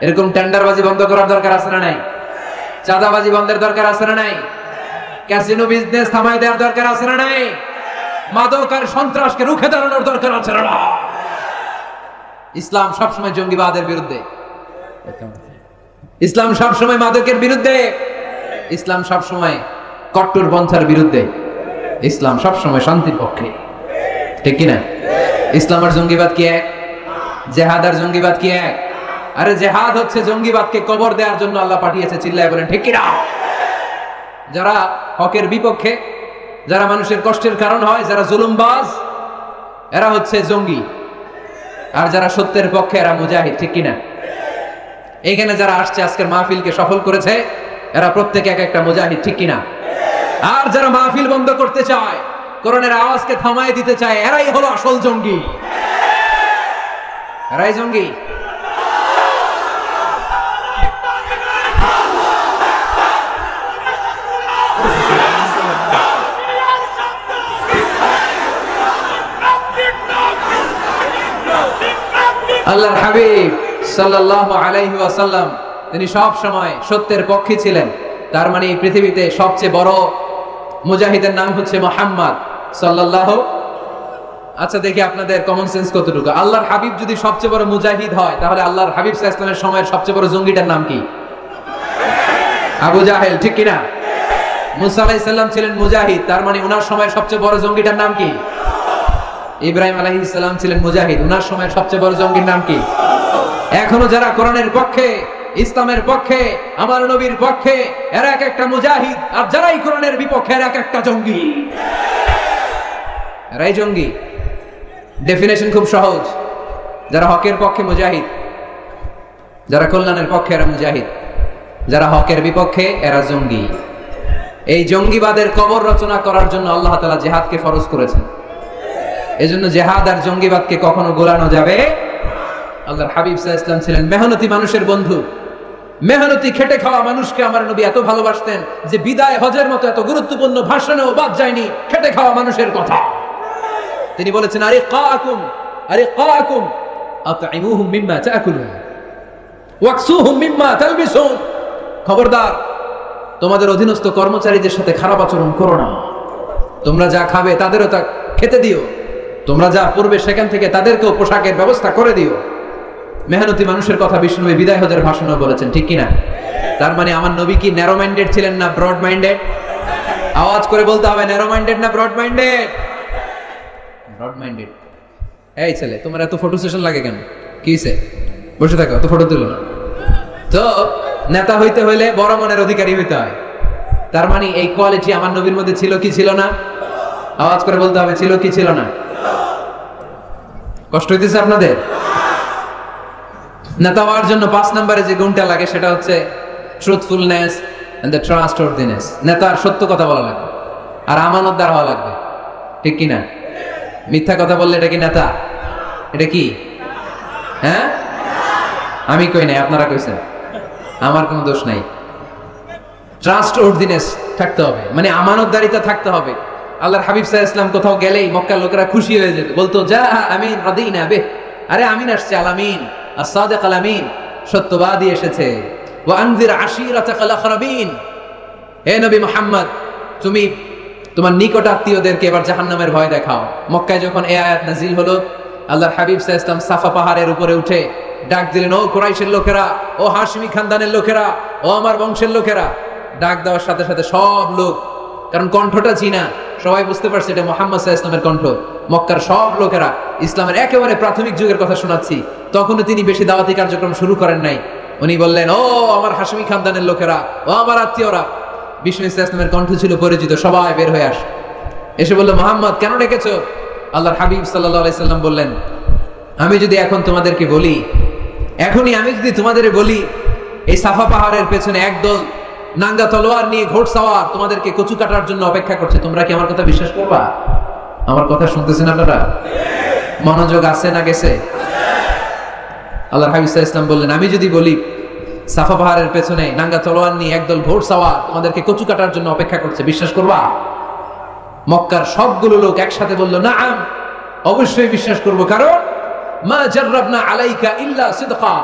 এরকম টেন্ডারবাজি বন্ধ করার দরকার আছে না নাই? চাঁদাবাজি বন্ধের দরকার আছে না নাই? ক্যাসিনো বিজনেস থামায় দেওয়ার দরকার আছে না নাই? মাদক আর সন্ত্রাসকে রুখে দাঁড়ানোর দরকার আছে না? ইসলাম সবসময় জঙ্গিবাদের বিরুদ্ধে, ইসলাম সবসময় মাদকের বিরুদ্ধে, ইসলাম সবসময় কট্টরপন্থার বিরুদ্ধে, ইসলাম সবসময় শান্তির পক্ষে, ঠিক কিনা? ইসলাম আর জঙ্গিবাদ কি এক? জেহাদ আর জঙ্গিবাদ কি এক? আরে জেহাদ হচ্ছে জঙ্গিবাদকে কবর দেওয়ার জন্য আল্লাহ পাঠিয়েছে। চিল্লায় বলেন ঠিক কিনা? যারা হকের বিপক্ষে, যারা মানুষের কষ্টের কারণ হয়, যারা জুলুমবাজ, এরা হচ্ছে জঙ্গি। আর যারা সত্যের পক্ষে এরা মুজাহিদ, ঠিক কিনা? এইখানে যারা আসছে আজকের মাহফিলকে সফল করেছে, এরা প্রত্যেকে এক একটা মুজাহিদ, ঠিক কিনা? আর যারা মাহফিল বন্ধ করতে চায়, কোরআনের আওয়াজকে থামায় দিতে চায়, এরাই হলো আসল জঙ্গি। এরাই জঙ্গি। আল্লাহর হাবিব সাল্লাল্লাহু আলাইহি ওয়াসাল্লাম তিনি সব সময় সত্যের পক্ষে ছিলেন। তার মানে এই পৃথিবীতে সবচেয়ে বড় মুজাহিদের নাম হচ্ছে মুহাম্মদ সাল্লাল্লাহু। আচ্ছা দেখি আপনাদের কমন সেন্স কতটুকু। আল্লাহর হাবিব যদি সবচেয়ে বড় মুজাহিদ হয়, তাহলে আল্লাহর হাবিব সাল্লাল্লাহু আলাইহি ওয়াসাল্লামের সময়ের সবচেয়ে বড় জঙ্গিটার নাম কি? আবু জাহেল, ঠিক কিনা? মুসা আলাইহিস সালাম ছিলেন মুজাহিদ, তার মানে ওনার সময়ের সবচেয়ে বড় জঙ্গিটার নাম কি? ইব্রাহিম আলাইহিস সালাম ছিলেন মুজাহিদ, ওনার সময়ের সবচেয়ে বড় জঙ্গির নাম কি? এখনো যারা কোরআনের পক্ষে, ইসলামের পক্ষে, আমার নবীর পক্ষে, এরা এক একটা মুজাহিদ। আর যারাই কোরআনের বিপক্ষে, এরা এক একটা জঙ্গি। এরাই জঙ্গি। ডেফিনেশন খুব সহজ। যারা হকের পক্ষে মুজাহিদ, যারা কল্যাণের পক্ষে এরা মুজাহিদ, যারা হকের বিপক্ষে এরা জঙ্গি। এই জঙ্গিবাদের কবর রচনা করার জন্য আল্লাহ তাআলা জিহাদকে ফরজ করেছেন। এজন্য জিহাদ আর জঙ্গিবাদকে কখনো গোলানো যাবে। আল্লাহর হাবিব সাল্লাল্লাহু আলাইহি ওয়াসাল্লাম ছিলেন মেহনতি মানুষের বন্ধু। মেহনতি খেটে খাওয়া মানুষকে আমার নবী এত ভালোবাসতেন যে বিদায় হজের মতো এত গুরুত্বপূর্ণ ভাষণেও বাদ যায়নি খেটে খাওয়া মানুষের কথা। তিনি বলেছেন, আরে কাকুম আতঈমুহুম মিম্মা তাকুলুন ওয়াকসুহুম মিম্মা তালবিসুন। খবরদার, তোমাদের অধীনস্থ কর্মচারীদের সাথে খারাপ আচরণ করো না। তোমরা যা খাবে তাদেরও তা খেতে দিও, তোমরা যা পড়বে সেখান থেকে তাদেরকেও পোশাকের ব্যবস্থা করে দিও। মেহনতি মানুষের কথা বিষ্ণু বিদায় হজের ভাষণে বলেছেন, ঠিক কিনা? তার মানে আমার নবী কি ন্যারো মাইন্ডেড ছিলেন না ব্রড মাইন্ডেড? আওয়াজ করে বলতে হবে, ন্যারো মাইন্ডেড না ব্রড মাইন্ডেড? Broad minded. এই ছেলে, তোমার এত ফটো সেশন লাগে কেন? কি হইছে? বসে থাকো, এত ফটো তুলো না। তো নেতা হইতে হইলে বড় মনের অধিকারী হইতে হয়। তার মানে এই কোয়ালিটি আমার নবীর মধ্যে ছিল কি ছিল না? আওয়াজ করে বলতে হবে, ছিল কি ছিল না? কষ্ট হইতেছে আপনাদের? নেতা হওয়ার জন্য 5 নম্বরে যে গুণটা লাগে সেটা হচ্ছে ট্রুথফুলনেস এন্ড দ্য ট্রাস্টওয়ার্দিনেস। নেতার সত্য কথা বলা লাগবে আর আমানতদার হওয়া লাগবে, ঠিক কি না? মিথ্যা কথা বললে এটা কি নেতা? এটা কি? হ্যাঁ, আমি কই নাই, আপনারা কইছেন, আমার কোনো দোষ নাই। ট্রাস্টওয়ার্দিনেস থাকতে হবে, মানে আমানতদারিতা থাকতে হবে। আল্লাহর হাবিব সাল্লাল্লাহু আলাইহি ওয়াসাল্লাম কোথাও গেলেই মক্কার লোকেরা খুশি হয়ে যেত, বলতো যা আমিন রাদিনা বে, আরে আমিন আসছে, আলামিন as-sadiq al-amin, সত্যবাদী এসেছে। ওয়া আনজির আশিরাতাকাল আকরাবিন, হে নবী মুহাম্মদ, তুমি তোমার নিকট আত্মীয়দেরকে এবার জাহান্নামের ভয় দেখাও। মক্কায় যখন এই আয়াত নাযিল হলো, আল্লাহর হাবিব সাল্লাল্লাহু আলাইহি ওয়াসাল্লাম সাফা পাহাড়ের উপরে উঠে ডাক দিলেন, ও কুরাইশের লোকেরা, ও হাশমি খানদানের লোকেরা, ও আমার বংশের লোকেরা। ডাক দেওয়ার সাথে সাথে সব লোক, কারণ কণ্ঠটা চিনা, সবাই বুঝতে পারছে এটা মুহাম্মদ সাল্লাল্লাহু আলাইহি ওয়াসাল্লামের কণ্ঠ। মক্কার সব লোকেরা, ইসলামের একেবারে প্রাথমিক যুগের কথা শোনাচ্ছি, তখনও তিনি বেশি দাওয়াতি কার্যক্রম শুরু করেন নাই। উনি বললেন, ও আমার হাশমি খানদানের লোকেরা, ও আমার আত্মীয়রা। বিষ্ণু সাল্লাল্লাহু আলাইহি ওয়াসাল্লামের কণ্ঠ ছিল পরিচিত, সবাই বের হয়ে আসে, এসে বলল, মুহাম্মদ কেন ডেকেছো? আল্লাহর হাবিব সাল্লাল্লাহু আলাইহি সাল্লাম বললেন, আমি যদি এখন তোমাদেরকে বলি, এখনই আমি যদি তোমাদের বলি এই সাফা পাহাড়ের পেছনে একদল নাঙ্গা তলোয়ার নিয়ে ঘোড়সাওয়ার তোমাদেরকে কচু কাটার জন্য অপেক্ষা করছে, তোমরা কি আমার কথা বিশ্বাস করবা? আমার কথা শুনতেছেন আপনারা? মনোযোগ আছে না গেছে? আল্লাহর হাবিব সাল্লাল্লাহু আলাইহি ওয়াসাল্লাম বললেন, আমি যদি বলি সাফা পাহাড়ের পেছনে নাঙ্গা তলোয়ার নিয়ে একদল ঘোড়সাওয়ার তোমাদেরকে কচু কাটার জন্য অপেক্ষা করছে, বিশ্বাস করবা? মক্কার সবগুলো লোক একসাথে বলল, নাআম, অবশ্যই বিশ্বাস করব, কারণ মা জাররাবনা আলাইকা ইল্লা সিদকা,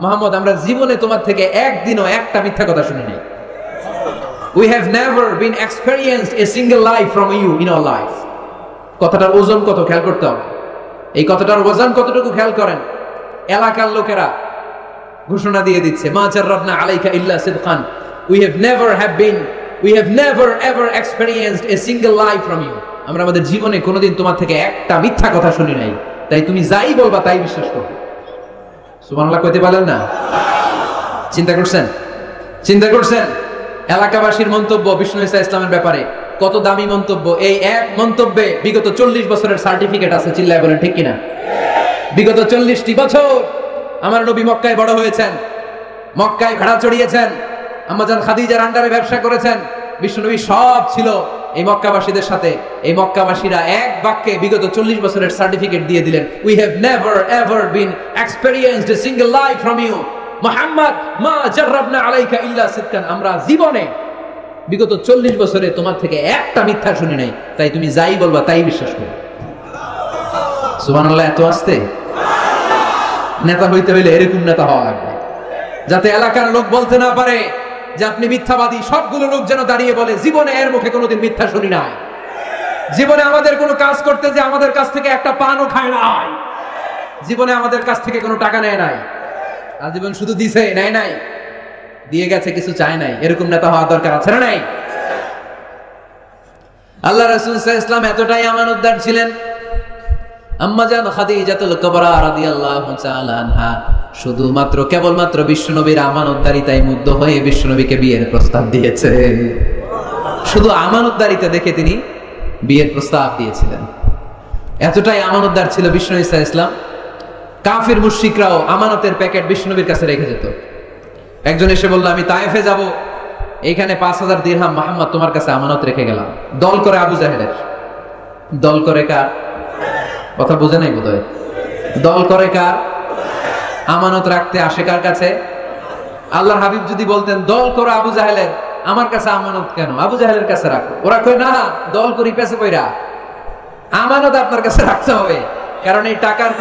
মুহাম্মদ আমরা জীবনে তোমার থেকে একদিনও একটা মিথ্যা কথা শুনি নাই। We have never been experienced a single lie from you in our life. কথাটার ওজন কত খেয়াল করতে হবে। এই কথাটার ওজন কতটুকু খেয়াল করেন। এলাকার লোকেরা ঘোষণা দিয়ে দিচ্ছে, মা জাররাবনা আলাইকা ইল্লা সিদকান, we have never ever experienced a single lie from you. আমরা আমাদের জীবনে কোনোদিন তোমার থেকে একটা মিথ্যা কথা শুনি নাই, তাই তুমি যাই বলবা তাই বিশ্বাস করবে। সুবহানাল্লাহ কইতে পারলেন না? চিন্তা করছেন? চিন্তা করছেন এলাকাবাসীর মন্তব্য বিষ্ণু ঈসা ইসলামের ব্যাপারে কত দামি মন্তব্য। এই এক মন্তব্যে বিগত 40 বছরের সার্টিফিকেট আছে, চিল্লায় বলেন ঠিক কিনা? বিগত 40টি বছর আমার নবী মক্কায় বড় হয়েছেন, মক্কায় ভেড়া চড়িয়েছেন, আম্মাজান খাদিজার আন্ডারে ব্যবসা করেছেন। বিশ্বনবী সব ছিল এই মক্কাবাসীদের সাথে। এই মক্কাবাসীরা এক বাক্যে বিগত 40 বছরের সার্টিফিকেট দিয়ে দিলেন, we have never ever been experienced a single lie from you Muhammad, মা জাররাবনা আলাইকা ইল্লা সিদকান, আমরা জীবনে বিগত 40 বছরে তোমার থেকে একটা মিথ্যা শুনি নাই, তাই তুমি যাই বলবা তাই বিশ্বাস করো। সুবহানাল্লাহ। এত আস্তে? নেতা হইতে হইলে এরকম নেতা হওয়া লাগবে, যাতে এলাকার লোক বলতে না পারে যে আপনি মিথ্যাবাদী। সবগুলো লোক যেন দাঁড়িয়ে বলে, জীবনে এর মুখে কোনোদিন মিথ্যা শুনি নাই, জীবনে আমাদের কোনো কাজ করতে যে আমাদের কাছ থেকে একটা পানও খায় নাই, জীবনে আমাদের কাছ থেকে কোনো টাকা নেয় নাই, আজীবন শুধু দিছে, নেয় নাই, দিয়ে গেছে, কিছু চায় নাই। এরকম নেতা হওয়া দরকার আছে না নাই? আল্লাহ রাসূল সাল্লাল্লাহু আলাইহি ওয়াসাল্লাম এতটাই আমানতদার ছিলেন, আম্মাজান খাদিজাতুল কুবরা রাদিয়াল্লাহু তাআলা আনহা শুধুমাত্র কেবলমাত্র বিশ্বনবীর আমানতদারিতায় মুগ্ধ হয়ে বিশ্বনবীকে বিয়ের প্রস্তাব দিয়েছে। শুধু আমানতদারিতা দেখে তিনি বিয়ের প্রস্তাব দিয়েছিলেন। এতটাই আমানতদার ছিল বিশ্বনবী সাল্লাল্লাহু আলাইহি ওয়াসাল্লাম, কাফির মুশরিকরাও আমানতের প্যাকেট বিশ্বনবীর কাছে রেখে যেত। একজন এসে বলল, আমি তায়েফে যাব, এইখানে 5000 দিরহাম মুহাম্মদ তোমার কাছে আমানত রেখে গেলাম। দল করে আবু জাহেলের। দল করে কার? কথা বুঝে নাই বোধহয়। দল করে কার? আমানত রাখতে আসে কার কাছে? আল্লাহর হাবিব যদি বলতেন দল করো আবু জাহেলের, আমার কাছে আমানত কেন, আবু জাহেলের কাছে রাখো, ওরা কই না দল করি পেছে কইরা, আমানত আপনার কাছে রাখতে হবে। কারণ এই টাকার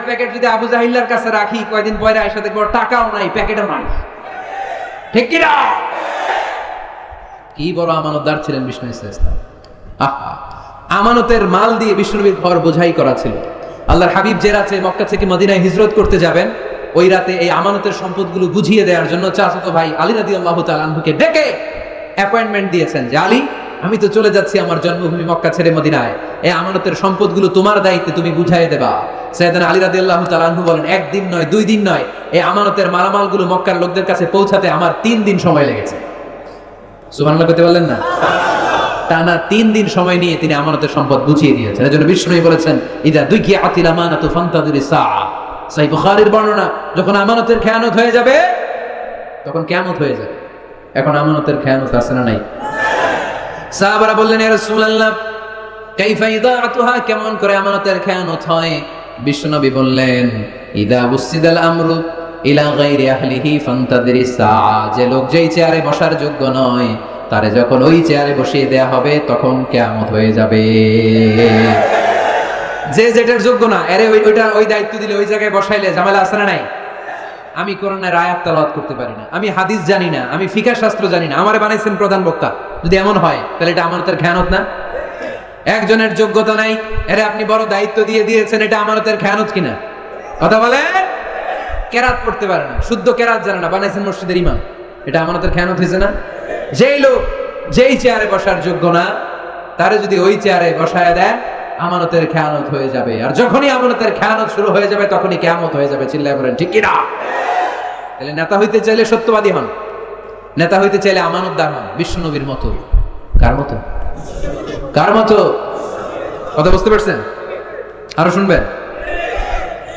প্যাকেট যদি আবু জাহিল্লার কাছে রাখি, কয়দিন পরে আইসা দেখবো টাকাও নাই, প্যাকেটও নাই। ঠিক কিনা? কি বড় আমানতদার ছিলেন বিষ্ণু ইসলাম। আমানতের মাল দিয়ে বিষ্ণুনবীর ঘর বোঝাই করা ছিল। আল্লাহর হাবিব যে রাতে মক্কা থেকে মদিনায় হিজরত করতে যাবেন, ওই রাতে এই আমানতের সম্পদগুলো বুঝিয়ে দেওয়ার জন্য চাচাতো ভাই আলী রাদিয়াল্লাহু তাআলা আনহুকে ডেকে অ্যাপয়েন্টমেন্ট দিয়েছেন যে আলী, আমি তো চলে যাচ্ছি আমার জন্মভূমি মক্কা ছেড়ে মদিনায়, এই আমানতের সম্পদগুলো তোমার দায়িত্বে, তুমি বুঝাই দেবা। সাইয়েদনা আলী রাদিয়াল্লাহু তাআলা আনহু বলেন, একদিন নয়, 2 দিন নয়, এই আমানতের মালামালগুলো মক্কার লোকদের কাছে পৌঁছাতে আমার 3 দিন সময় লেগেছে। সুবহানাল্লাহ কইতে বললেন না? টানা 3 দিন সময় নিয়ে তিনি আমানতের সম্পদ বুঝিয়ে দিয়েছেন। এজন্য বিষ্ণু বলেছেন, ইদা দুকিয়াতিল আমানাতু ফান্তাযিরি সাআ। সহিহ বুখারীর বর্ণনা, যখন আমানতের খেয়ানত হয়ে যাবে তখন কিয়ামত হয়ে যাবে। এখন আমানতের খেয়ানত আছে না নাই? সাহাবারা বললেন, ইয়া রাসূলুল্লাহ কাইফা ইদাআতুহা, কেমন করে আমানতের খেয়ানত হয়? বিশ্বনবী বললেন, ইদা বুসিদাল আমরু ইলা গায়রি আহলিহি ফান্তাযিরি সাআ। যে লোক যেই চেয়ারে বসার যোগ্য নয়, তারে যখন ওই চেয়ারে বসিয়ে দেয়া হবে তখন কিয়ামত হয়ে যাবে। যে যেটার যোগ্য না, আরে ওই দায়িত্ব দিলে, ওই জায়গায় বসাইলে ঝামেলা আছে না নাই? আমি কোরআনের আয়াত তেলাওয়াত করতে পারি না, আমি হাদিস জানি না, আমি ফিকহ শাস্ত্র জানি না, আমারে বানাইছেন প্রধান বক্তা, যদি এমন হয় তাহলে এটা আমানতের খেয়ানত না? একজনের যোগ্যতা নাই, আরে আপনি বড় দায়িত্ব দিয়ে দিয়েছেন, এটা আমানতের খেয়ানত কিনা? কথা বলেন। কেরাত পড়তে পারে না, শুদ্ধ কেরাত জানে না, বানাইছেন মসজিদের ইমাম, এটা আমানতের খেয়ানত হয়েছে না? যেই লোক যেই চেয়ারে বসার যোগ্য না, তারে যদি ওই চেয়ারে বসায় দেয়, আমানতের খেয়ানত হয়ে যাবে। আর যখনই আমানতের খেয়ানত শুরু হয়ে যাবে তখনই কিয়ামত হয়ে যাবে। চিল্লায় বলেন ঠিক কিনা? তাহলে নেতা হইতে চাইলে সত্যবাদী হন, নেতা হইতে চাইলে আমানতদার হন, বিশ্বনবীর মতো। কার মতো? কার মতো? কথা বুঝতে পারছেন? আরো শুনবেন?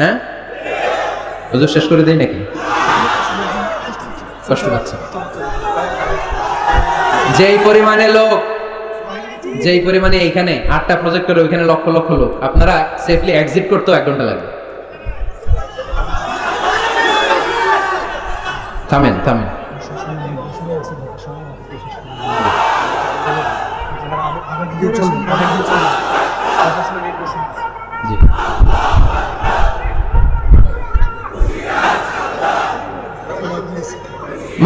হ্যাঁ, হুজুর শেষ করে দেই নাকি? কষ্ট পাচ্ছে। যেই পরিমাণে লোক, যেই পরিমাণে এইখানে 8টা প্রজেক্ট করে, ওইখানে লক্ষ লক্ষ লোক, আপনারা সেফলি এক্সিট করতেও 1 ঘন্টা লাগবে। থামেন থামেন।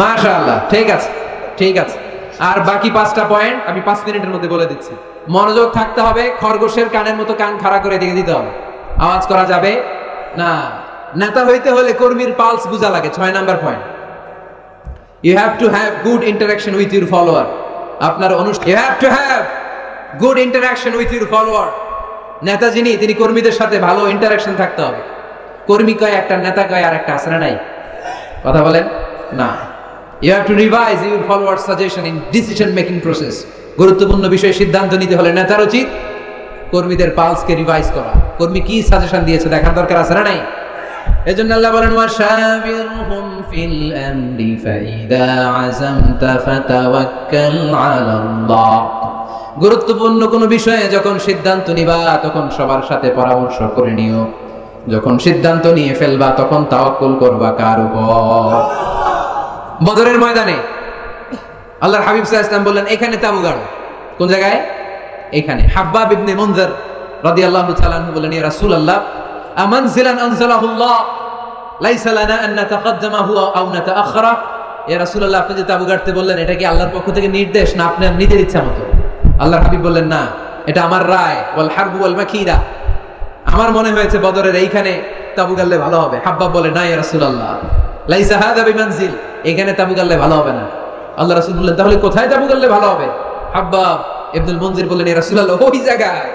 মাশাআল্লাহ, ঠিক আছে ঠিক আছে। আর বাকি 5টা পয়েন্ট আমি 5 মিনিটের মধ্যে বলে দিচ্ছি। মনোযোগ থাকতে হবে, খরগোশের কানের মতো কান খাড়া করে দিয়ে দিতে হবে, আওয়াজ করা যাবে না। নেতা হইতে হলে কর্মীর পালস বুঝা লাগে। 6 number point, you have to have good interaction with your follower. আপনার you have to have good interaction with your follower. নেতা যিনি, তিনি কর্মীদের সাথে ভালো ইন্টারাকশন থাকতে হবে। কর্মী কয় একটা, নেতা কয় আর একটা, আছে না নাই? কথা বলেন না। You have to revise your followers' suggestion in decision making process. গুরুত্বপূর্ণ বিষয়ে সিদ্ধান্ত নিতে হলে নেতার উচিত কর্মীদের পালসকে রিভাইজ করা। কর্মী কি সাজেশন দিয়েছে দেখার দরকার আছে না নাই? এজন্য আল্লাহ বলেন, ওয়াশাবিরহুম ফিল আমরি ফাইদা আযামতা ফাতাওয়াক্কাল আলাল্লাহ। গুরুত্বপূর্ণ কোনো বিষয়ে যখন সিদ্ধান্ত নিবা তখন সবার সাথে পরামর্শ করে নিও। যখন সিদ্ধান্ত নিয়ে ফেলবা তখন তাওয়াক্কুল করবা কার উপর? বদরের ময়দানে আল্লাহর হাবিব সাল্লাল্লাহু আলাইহি ওয়াসাল্লাম বললেন, এখানে তাবু গাড়ো। কোন জায়গায়? এখানে। হাব্বাব ইবনে মুনজির রাদিয়াল্লাহু তাআলা আনহু বললেন, ইয়া রাসূলুল্লাহ আমানজিলান আনজালাহুল্লাহ লাইসা লানা আন নাতাকাদ্দামাহু আও নাতাআখারা। ইয়া রাসূলুল্লাহ, আপনি যে তাবু গাড়তে বললেন, এটা কি আল্লাহর পক্ষ থেকে নির্দেশ না আপনার নিজের ইচ্ছা মতো? আল্লাহর হাবিব বললেন, না, এটা আমার রায়। ওয়াল হারবু ওয়াল মাকিরা, আমার মনে হয়েছে বদরের এইখানে তাবু গাড়লে ভালো হবে। হাব্বাব বলে, না ইয়া রাসূলুল্লাহ, লাইসা হাদা বিমানজিল, এখানে তাবু গাড়লে ভালো হবে না। আল্লাহ রাসূল বললেন, তাহলে কোথায় তাবু গাড়লে ভালো হবে? হাব্বাব ইবনুল মুনজির বললেন, ইয়া রাসূলুল্লাহ, ওই জায়গায়,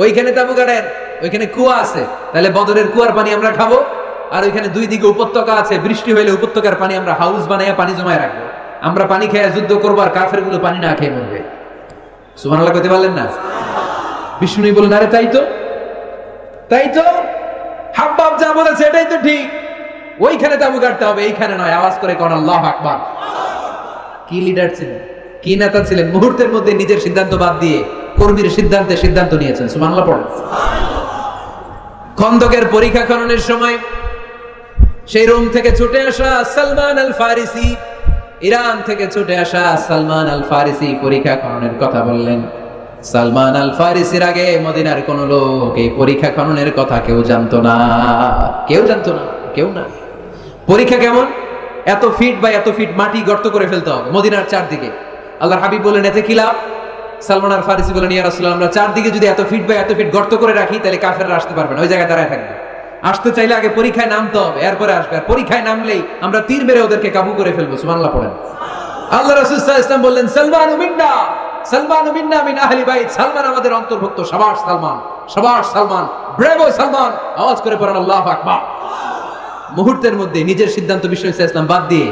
ওইখানে তাবু গাড়েন, ওইখানে কুয়া আছে, তাহলে বদরের কুয়ার পানি আমরা খাবো। আর ওইখানে 2 দিকে উপত্যকা আছে, বৃষ্টি হইলে উপত্যকার পানি আমরা হাউস বানাইয়া পানি জমায় রাখবো, আমরা পানি খেয়ে যুদ্ধ করবো, আর কাফের গুলো পানি না খেয়ে মরবে। সুবহানাল্লাহ কইতে পারলেন না? বিষ্ণু বললেন, আরে তাই তো, তাই তো, হাব্বাব যা বলেছে এটাই তো ঠিক, ওইখানে তাবু গাড়তে হবে, এইখানে নয়। আওয়াজ করে কোন আল্লাহু আকবার। কি লিডার ছিলেন, কি নেতা ছিলেন! মুহূর্তের মধ্যে নিজের সিদ্ধান্ত বাদ দিয়ে কর্মীর সিদ্ধান্তে সিদ্ধান্ত নিয়েছেন। সুবহানাল্লাহ পড়েন। খন্দকের পরীক্ষা খননের সময় সেই রোম থেকে ছুটে আসা সালমান আল ফারিসি, ইরান থেকে ছুটে আসা সালমান আল ফারিসি পরীক্ষা খননের কথা বললেন। সালমান আল ফারিসির আগে মদিনার কোন লোক এই পরীক্ষা খননের কথা কেউ জানতো না, কেউ জানতো না, কেউ না। পরীক্ষা কেমন? এত ফিট বা এত ফিট মাটি গর্ত করে ফেলতে হবে মদিনার চারদিকে। আল্লাহর হাবিব বললেন, এতে কি লাভ? সালমান আল ফারিসি বলেন, ইয়া রাসূলুল্লাহ, আমরা চারদিকে যদি এত ফিট বা এত ফিট গর্ত করে রাখি তাহলে কাফেররা আসতে পারবে না, ওই জায়গায় দাঁড়ায় থাকবে। আসতে চাইলে আগে পরীক্ষায় নামতে হবে, এরপরে আসবে। আর পরীক্ষায় নামলেই আমরা তীর মেরে ওদেরকে কাবু করে ফেলবো। সুবহানাল্লাহ পড়েন। আল্লাহ রাসূল সাল্লাল্লাহু আলাইহি ওয়াসাল্লাম বললেন, সালমানু মিন্না, সালমানু মিন্না মিন আহলি বাইত, সালমান আমাদের অন্তর্ভুক্ত। শাবাশ সালমান, শাবাশ সালমান, ব্রেভো সালমান। আওয়াজ করে পড়েন আল্লাহু আকবার। মুহূর্তের মধ্যে নিজের সিদ্ধান্ত বিশ্বনবী সাল্লাল্লাহু আলাইহি ওয়াসাল্লাম বাদ দিয়ে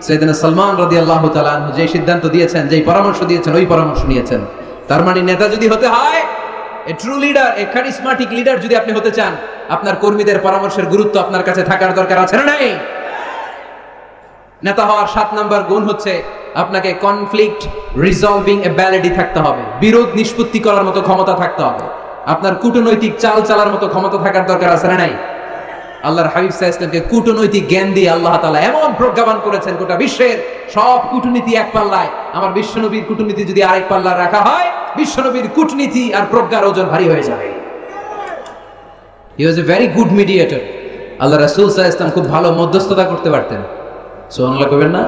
সাইয়েদনা সালমান রাদিয়াল্লাহু তাআলা আনহু যে সিদ্ধান্ত দিয়েছেন, যেই পরামর্শ দিয়েছেন, ওই পরামর্শ নিয়েছেন। তার মানে নেতা যদি হতে হয়, a true leader, a charismatic leader যদি আপনি হতে চান, আপনার কর্মীদের পরামর্শের গুরুত্ব আপনার কাছে থাকার দরকার আছে না নাই? নেতা হওয়ার 7 নাম্বার গুণ হচ্ছে আপনাকে কনফ্লিক্ট রিজলভিং এবিলিটি থাকতে হবে, বিরোধ নিষ্পত্তি করার মতো ক্ষমতা থাকতে হবে, আপনার কূটনৈতিক চাল চালার মতো ক্ষমতা থাকার দরকার আছে না নাই? আল্লাহর হাবিব সাল্লাল্লাহু আলাইহি ওয়াসাল্লামকে কূটনৈতিক জ্ঞান দিয়ে আল্লাহ তাআলা এমন প্রজ্ঞাবান করেছেন, গোটা বিশ্বের সব কূটনীতি এক পাল্লায়। আমার বিশ্বনবীর কূটনীতি যদি আরেক পাল্লা রাখা হয়, বিশ্বনবীর কূটনীতি আর প্রজ্ঞার ওজন ভারী হয়ে যাবে। হি ওয়াজ এ ভেরি গুড মিডিয়েটর। আল্লাহ রাসূল সাল্লাল্লাহু আলাইহি ওয়াসাল্লাম খুব ভালো মধ্যস্থতা করতে পারতেন। সুবহানাল্লাহ কইবেন না?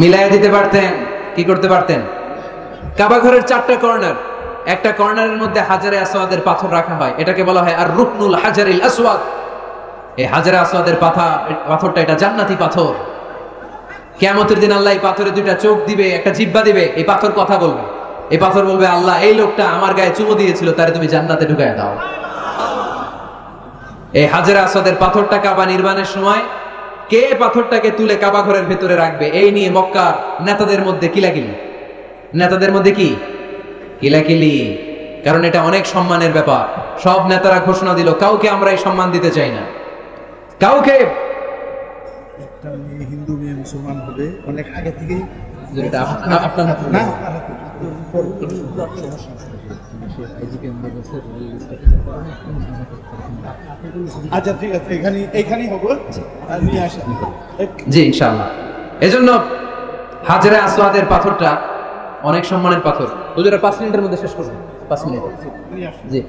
মিলায়া দিতে পারতেন। কি করতে পারতেন? কাবা ঘরের 4টা কর্নার, একটা কর্নারের মধ্যে হাজারে আসওয়াদের পাথর রাখা হয়, এটাকে বলা হয় আর রুকনুল হাজারিল আসওয়াদ। এই হাজারে আসওয়াদের পাথরটা এটা জান্নাতি পাথর। কিয়ামতের দিন আল্লাহ এই পাথরে 2টা চোখ দিবে, একটা জিহ্বা দিবে, এই পাথর কথা বলবে। এই পাথর বলবে, আল্লাহ, এই লোকটা আমার গায়ে চুমু দিয়েছিল, তারে তুমি জান্নাতে ঢুকায় দাও। এই হাজারে আসওয়াদের পাথরটা কাবা নির্মাণের সময় কে পাথরটাকে তুলে কাবা ঘরের ভেতরে রাখবে, এই নিয়ে মক্কার নেতাদের মধ্যে কিলাকিলি। নেতাদের মধ্যে কি কিলাকিলি? কারণ এটা অনেক সম্মানের ব্যাপার। সব নেতারা ঘোষণা দিল, কাউকে আমরা এই সম্মান দিতে চাই না, কাউকে। একটা মেয়ে হিন্দু মেয়ে মুসলমান হবে অনেক আগে থেকেই। আচ্ছা ঠিক আছে, এখানেই হবো। জি ইনশাআল্লাহ। এজন্য হাজরে আসওয়াদের পাথরটা অনেক সম্মানের পাথর। হুজুরা 5 মিনিটের মধ্যে শেষ করবেন। 5 মিনিট। জি।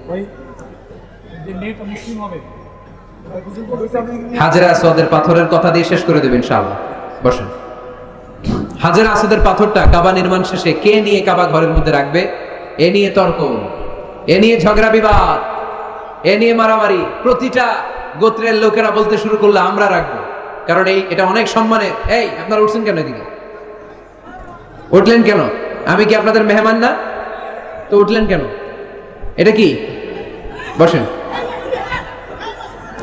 হাজরে আসওয়াদের পাথরের কথা দিয়ে শেষ করে দেব ইনশাআল্লাহ। বসেন। হাজরে আসওয়াদের পাথরটা কাবা নির্মাণ শেষে কে নিয়ে কাবা ঘরের মধ্যে রাখবে, এ নিয়ে তর্ক, এ নিয়ে ঝগড়া বিবাদ, এ নিয়ে মারামারি। প্রতিটা গোত্রের লোকেরা বলতে শুরু করলো, আমরা রাখবো, কারণ এটা অনেক সম্মানের। এই আপনারা উঠছেন কেন? এদিকে উঠলেন কেন? আমি কি আপনাদের মেহমান না? তো উঠলেন কেন? এটা কি? বসেন,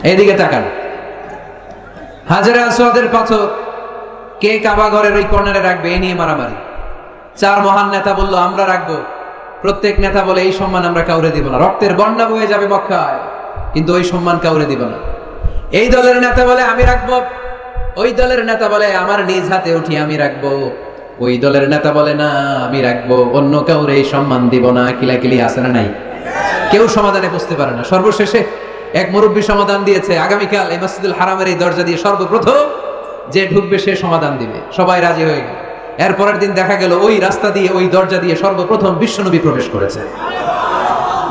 এইদিকে তাকান। হাজরে আসওয়াদের পাথর কে কাবা ঘরের ওই কর্নারে রাখবে, এ নিয়ে মারামারি। 4 মহান নেতা বলল, আমরা রাখবো। প্রত্যেক নেতা বলে, এই সম্মান আমরা কাউরে দিব না, রক্তের বন্যা বয়ে যাবে মক্কায়, কিন্তু ওই সম্মান কাউরে দিব না। এই দলের নেতা বলে, আমি রাখবো। ওই দলের নেতা বলে, আমার নিজ হাতে উঠি আমি রাখবো। ওই দলের নেতা বলে, না আমি রাখবো, অন্য কাউরে এই সম্মান দিব না। কিলাকিলি আছে না নাই? কেউ সমাধানে বুঝতে পারে না। সর্বশেষে এক মুরব্বী সমাধান দিয়েছে, আগামীকাল এই মসজিদুল হারামের এই দরজা দিয়ে সর্বপ্রথম যে ঢুকবে সে সমাধান দিবে। সবাই রাজি হয়ে গেল। এরপরের দিন দেখা গেল ওই রাস্তা দিয়ে, ওই দরজা দিয়ে সর্বপ্রথম বিশ্বনবী প্রবেশ করেছে।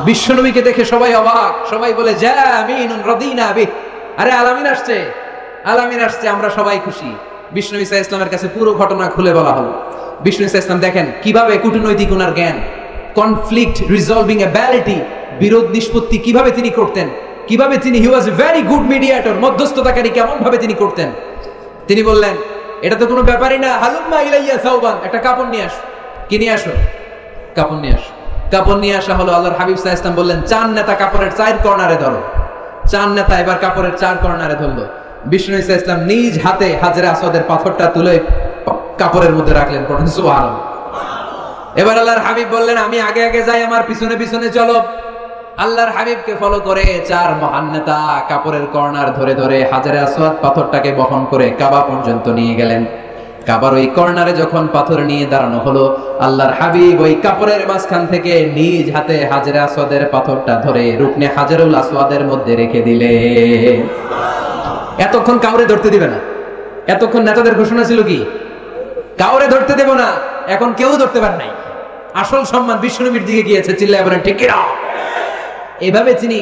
বিশ্বনবীকে দেখে সবাই অবাক, সবাই বলে, জামিনুন রাদিনা বিহি। আরে আলামিন আসছে, আলামিন আসছে, আমরা সবাই খুশি। বিষ্ণু ঈসা ইসলামের কাছে পুরো ঘটনা খুলে বলা হলো। বিষ্ণু ঈসা ইসলাম দেখেন কিভাবে কূটনৈতিক ওনার জ্ঞান, কনফ্লিক্ট রিজলভিং এবিলিটি, বিরোধ নিষ্পত্তি কিভাবে তিনি করতেন, কিভাবে তিনি, হি ওয়াজ এ ভেরি গুড মিডিয়েটর, মধ্যস্থতাকারী কেমন ভাবে তিনি করতেন। তিনি বললেন, এটা তো কোনো ব্যাপারই না, হালুম্মা ইলাইয়া সাওবান, একটা কাপড় নিয়ে আসো। কি নিয়ে আসো? কাপড় নিয়ে আসো। কাপড় নিয়ে আসা হলো। আল্লাহর হাবিব সাল্লাল্লাহু আলাইহি ওয়াসাল্লাম বললেন, 4 নেতা কাপড়ের 4 কর্নারে ধরো। 4 নেতা এবার কাপড়ের 4 কর্নারে ধরলো। বিষ্ণু ঈসা ইসলাম নিজ হাতে হাজরে আসওয়াদের পাথরটা তুলে কাপড়ের মধ্যে রাখলেন। পড়েন সুবহানাল্লাহ। এবার আল্লাহর হাবিব বললেন, আমি আগে আগে যাই, আমার পিছনে পিছনে চলো। আল্লাহর হাবিবকে ফলো করে 4 মহান নেতা কাপড়ের কর্নার ধরে ধরে হাজরে আসওয়াদ পাথরটাকে বহন করে কাবা পর্যন্ত নিয়ে গেলেন। কাবার ওই কর্নারে যখন পাথর নিয়ে দাঁড়ানো হলো, আল্লাহর হাবিব ওই কাপড়ের মাঝখান থেকে নিজ হাতে হাজরে আসওয়াদের পাথরটা ধরে রুকনে হাজারুল আসওয়াদের মধ্যে রেখে দিলেন। এতক্ষণ কাউরে ধরতে দিবে না। এতক্ষণ নেতাদের ঘোষণা ছিল কি, কাউরে ধরতে দেব না, এখন কেউ ধরতে পারে নাই। আসল সম্মান বিশ্বনবীর দিকে গিয়েছে, চিল্লায় বলেন ঠিক কিনা। এভাবে তিনি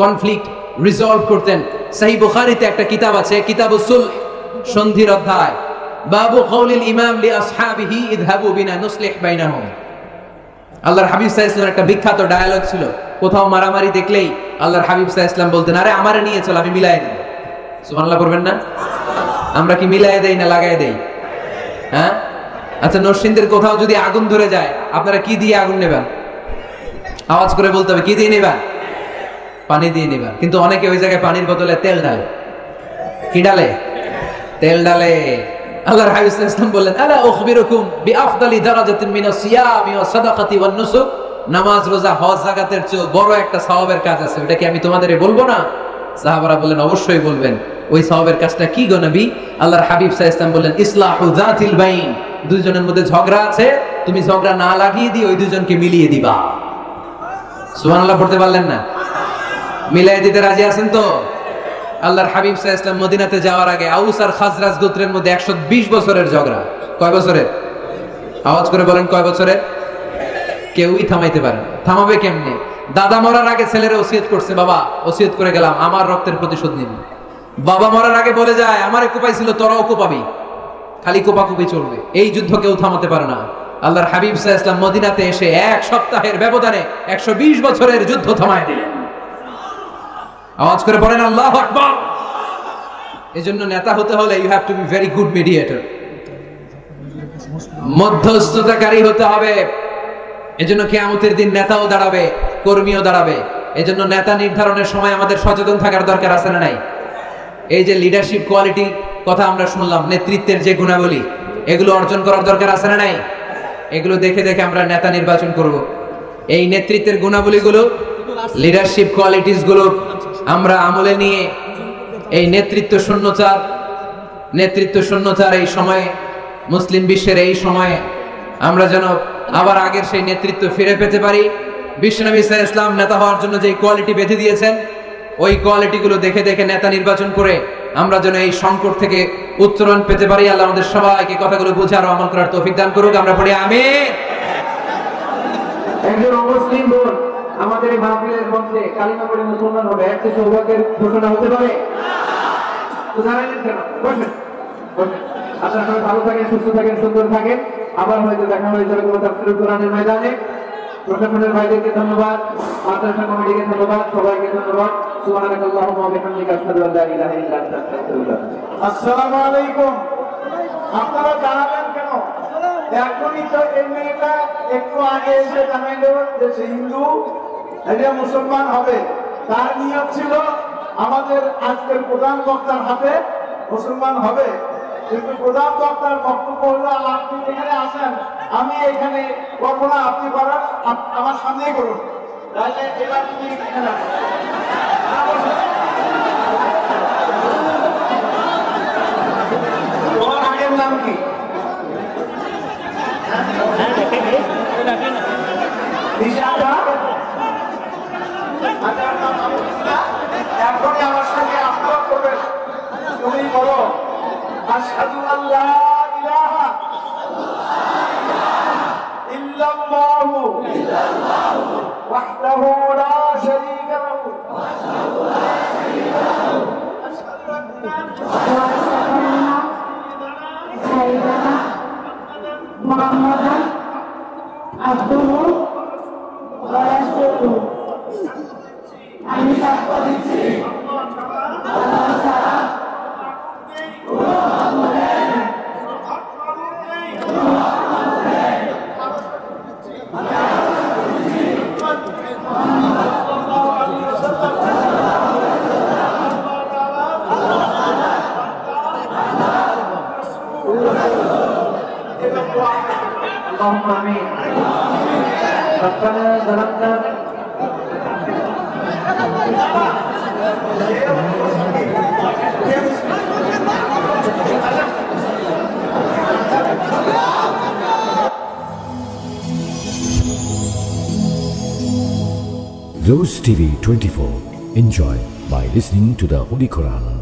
কনফ্লিক্ট রিজলভ করতেন। সহিহ বুখারীতে একটা কিতাব আছে, কিতাবুস সুলহ, সন্ধির অধ্যায়, বাবু কওলিল ইমাম লি আসহাবিহি ইযহাবু বিনা নুসলিহ বাইনাহুম। আল্লাহর হাবিব সাল্লাল্লাহু আলাইহি ওয়াসাল্লামের একটা বিখ্যাত ডায়ালগ ছিল, কোথাও মারামারি দেখলেই আল্লাহর হাবিব সাল্লাল্লাহু আলাইহি ওয়াসাল্লাম বলতেন, আরে আমারে নিয়ে চল, আমি মিলাই দেব। সুবহানাল্লাহ পড়বেন না? আমরা কি মিলাই দেই না লাগাই দেই? হ্যাঁ, আচ্ছা নরসিংদীর কোথাও যদি আগুন ধরে যায়, আপনারা কি দিয়ে আগুন নেবেন? আওয়াজ করে বলতে হবে, কি দিয়ে নেবেন? পানি দিয়ে নেবেন। কিন্তু অনেকে ওই জায়গায় পানির বদলে তেল ডালে। কি ডালে? তেল ডালে। আল্লাহর হাবিব সাল্লাল্লাহু আলাইহি ওয়াসাল্লাম বললেন, আলা উখবিরুকুম বিআফদালি দারাজাতিন মিনাস সিয়ামি ওয়াস সাদাকাতি ওয়ান নুসুক। নামাজ, রোজা, হজ, যাকাতের চেয়ে বড় একটা সওয়াবের কাজ আছে, ওটা কি আমি তোমাদের বলবো না? সাহাবারা বললেন, অবশ্যই বলবেন। ওই সওয়াবের কাজটা কি গো নবী? আল্লাহর হাবিব সাল্লাল্লাহু আলাইহি ওয়াসাল্লাম বললেন, ইসলাহু যাতিল বাইন। দুইজনের মধ্যে ঝগড়া আছে, তুমি ঝগড়া না লাগিয়ে দিয়ে ওই দুইজনকে মিলিয়ে দিবা। সুবহানাল্লাহ পড়তে পারলেন না? মিলাই দিতে রাজি আছেন তো? আল্লাহর হাবিব সাল্লাল্লাহু আলাইহি ওয়াসাল্লাম মদিনাতে যাওয়ার আগে আউস আর খাজরাজ গোত্রের মধ্যে 120 বছরের ঝগড়া। কয় বছরের? আওয়াজ করে বলেন, কয় বছরের? কেউই থামাইতে পারে না। থামাবে কেমনে? দাদা মরার আগে ছেলেরা ওসিয়ত করছে, বাবা ওসিয়ত করে গেলাম, আমার রক্তের প্রতিশোধ নিব। বাবা মরার আগে বলে যায়, আমারে কোপাইছিল, তোরাও কোপাবি, খালি কোপাকুপি চলবে। এই যুদ্ধ কেউ থামাতে পারে না। আল্লাহর হাবিব সাল্লাল্লাহু আলাইহি ওয়াসাল্লাম মদিনাতে এসে 1 সপ্তাহের ব্যবধানে 120 বছরের যুদ্ধ থামায় দিলেন। আওয়াজ করে পড়েন আল্লাহু আকবার। এজন্য নেতা হতে হলে you have to be very good mediator, মধ্যস্থতাকারী হতে হবে। এজন্য কিয়ামতের দিন নেতাও দাঁড়াবে, কর্মীও দাঁড়াবে। এজন্য নেতা নির্ধারণের সময় আমাদের সচেতন থাকার দরকার আছে না নাই? এই যে লিডারশিপ কোয়ালিটির কথা আমরা শুনলাম, নেতৃত্বের যে গুণাবলী, এগুলো অর্জন করার দরকার আছে না নাই? এগুলো দেখে দেখে আমরা নেতা নির্বাচন করব। এই নেতৃত্বের গুণাবলীগুলো, লিডারশিপ কোয়ালিটিস গুলো আমরা আমলে নিয়ে এই নেতৃত্ব শূন্যতার এই সময়ে, মুসলিম বিশ্বের এই সময়ে আমরা যেন আবার আগের সেই নেতৃত্ব ফিরে পেতে পারি। বিশ্বনবী সাল্লাল্লাহু আলাইহি ওয়াসাল্লাম নেতা হওয়ার জন্য যে কোয়ালিটি বেঁধে দিয়েছেন, ওই কোয়ালিটিগুলো দেখে দেখে নেতা নির্বাচন করে আমরা যেন এই সংকট থেকে উত্তরণ পেতে পারি। আল্লাহ আমাদের সবাইকে কথাগুলো বুঝে আরো আমল করার তৌফিক দান করুক। আমরা পড়ি আমিন। একজন অমুসলিম বোন আমাদের এই মাহফিলের মধ্যে কালিমা পড়ে মুসলমান হবে, একটা সৌভাগ্যের ঘোষণা হতে পারে? তো দাঁড়ালেন কেন? বসেন, বসেন। আপনারা সবাই ভালো থাকেন, সুস্থ থাকেন, সুন্দর থাকেন। আবার হয়তো দেখা হয়ে যাবে কোনো তাফসীরুল কোরআনের ময়দানে। প্রশাসনের ভাইদেরকে ধন্যবাদ, মাদ্রাসা কমিটিকে ধন্যবাদ, সবাইকে ধন্যবাদ। সুবহানাকাল্লাহুম্মা ওয়া বিহামদিকা আশহাদু আল্লা ইলাহা ইল্লা আনতা আস্তাগফিরুকা। আসসালামু আলাইকুম। আপনারা জানাবেন কেন? এখনই তো এই মেয়েটা একটু আগে এসে জানাইল যে সে হিন্দু, এটা মুসলমান হবে। তার নিয়ত ছিল আমাদের আজকের প্রধান বক্তার হাতে মুসলমান হবে, কিন্তু প্রধান বক্তার বক্তব্য হলো, আপনি যেখানে আসেন আমি এখানে করবো না, আপনি করার আমার সামনেই করুন। তাহলে এবার তুমি এখানে আসো। তোমার আগের নাম কি? এখনই আমার সঙ্গে আহ্বান করবেন, তুমি বলো আশহাদু আল্লা ইলাহা ইল্লাল্লাহু ওয়াহদাহু লা শারীকা লাহু মুহাম্মাদান আবদুহু ওয়া রাসূলুহু। আমি সাক্ষ্য দিচ্ছি আল্লাহ ছাড়া কোনো মাবুদ নেই। اللهم آمين. ربنا ظلمنا Rose TV 24. Enjoy by listening to the Holy Quran.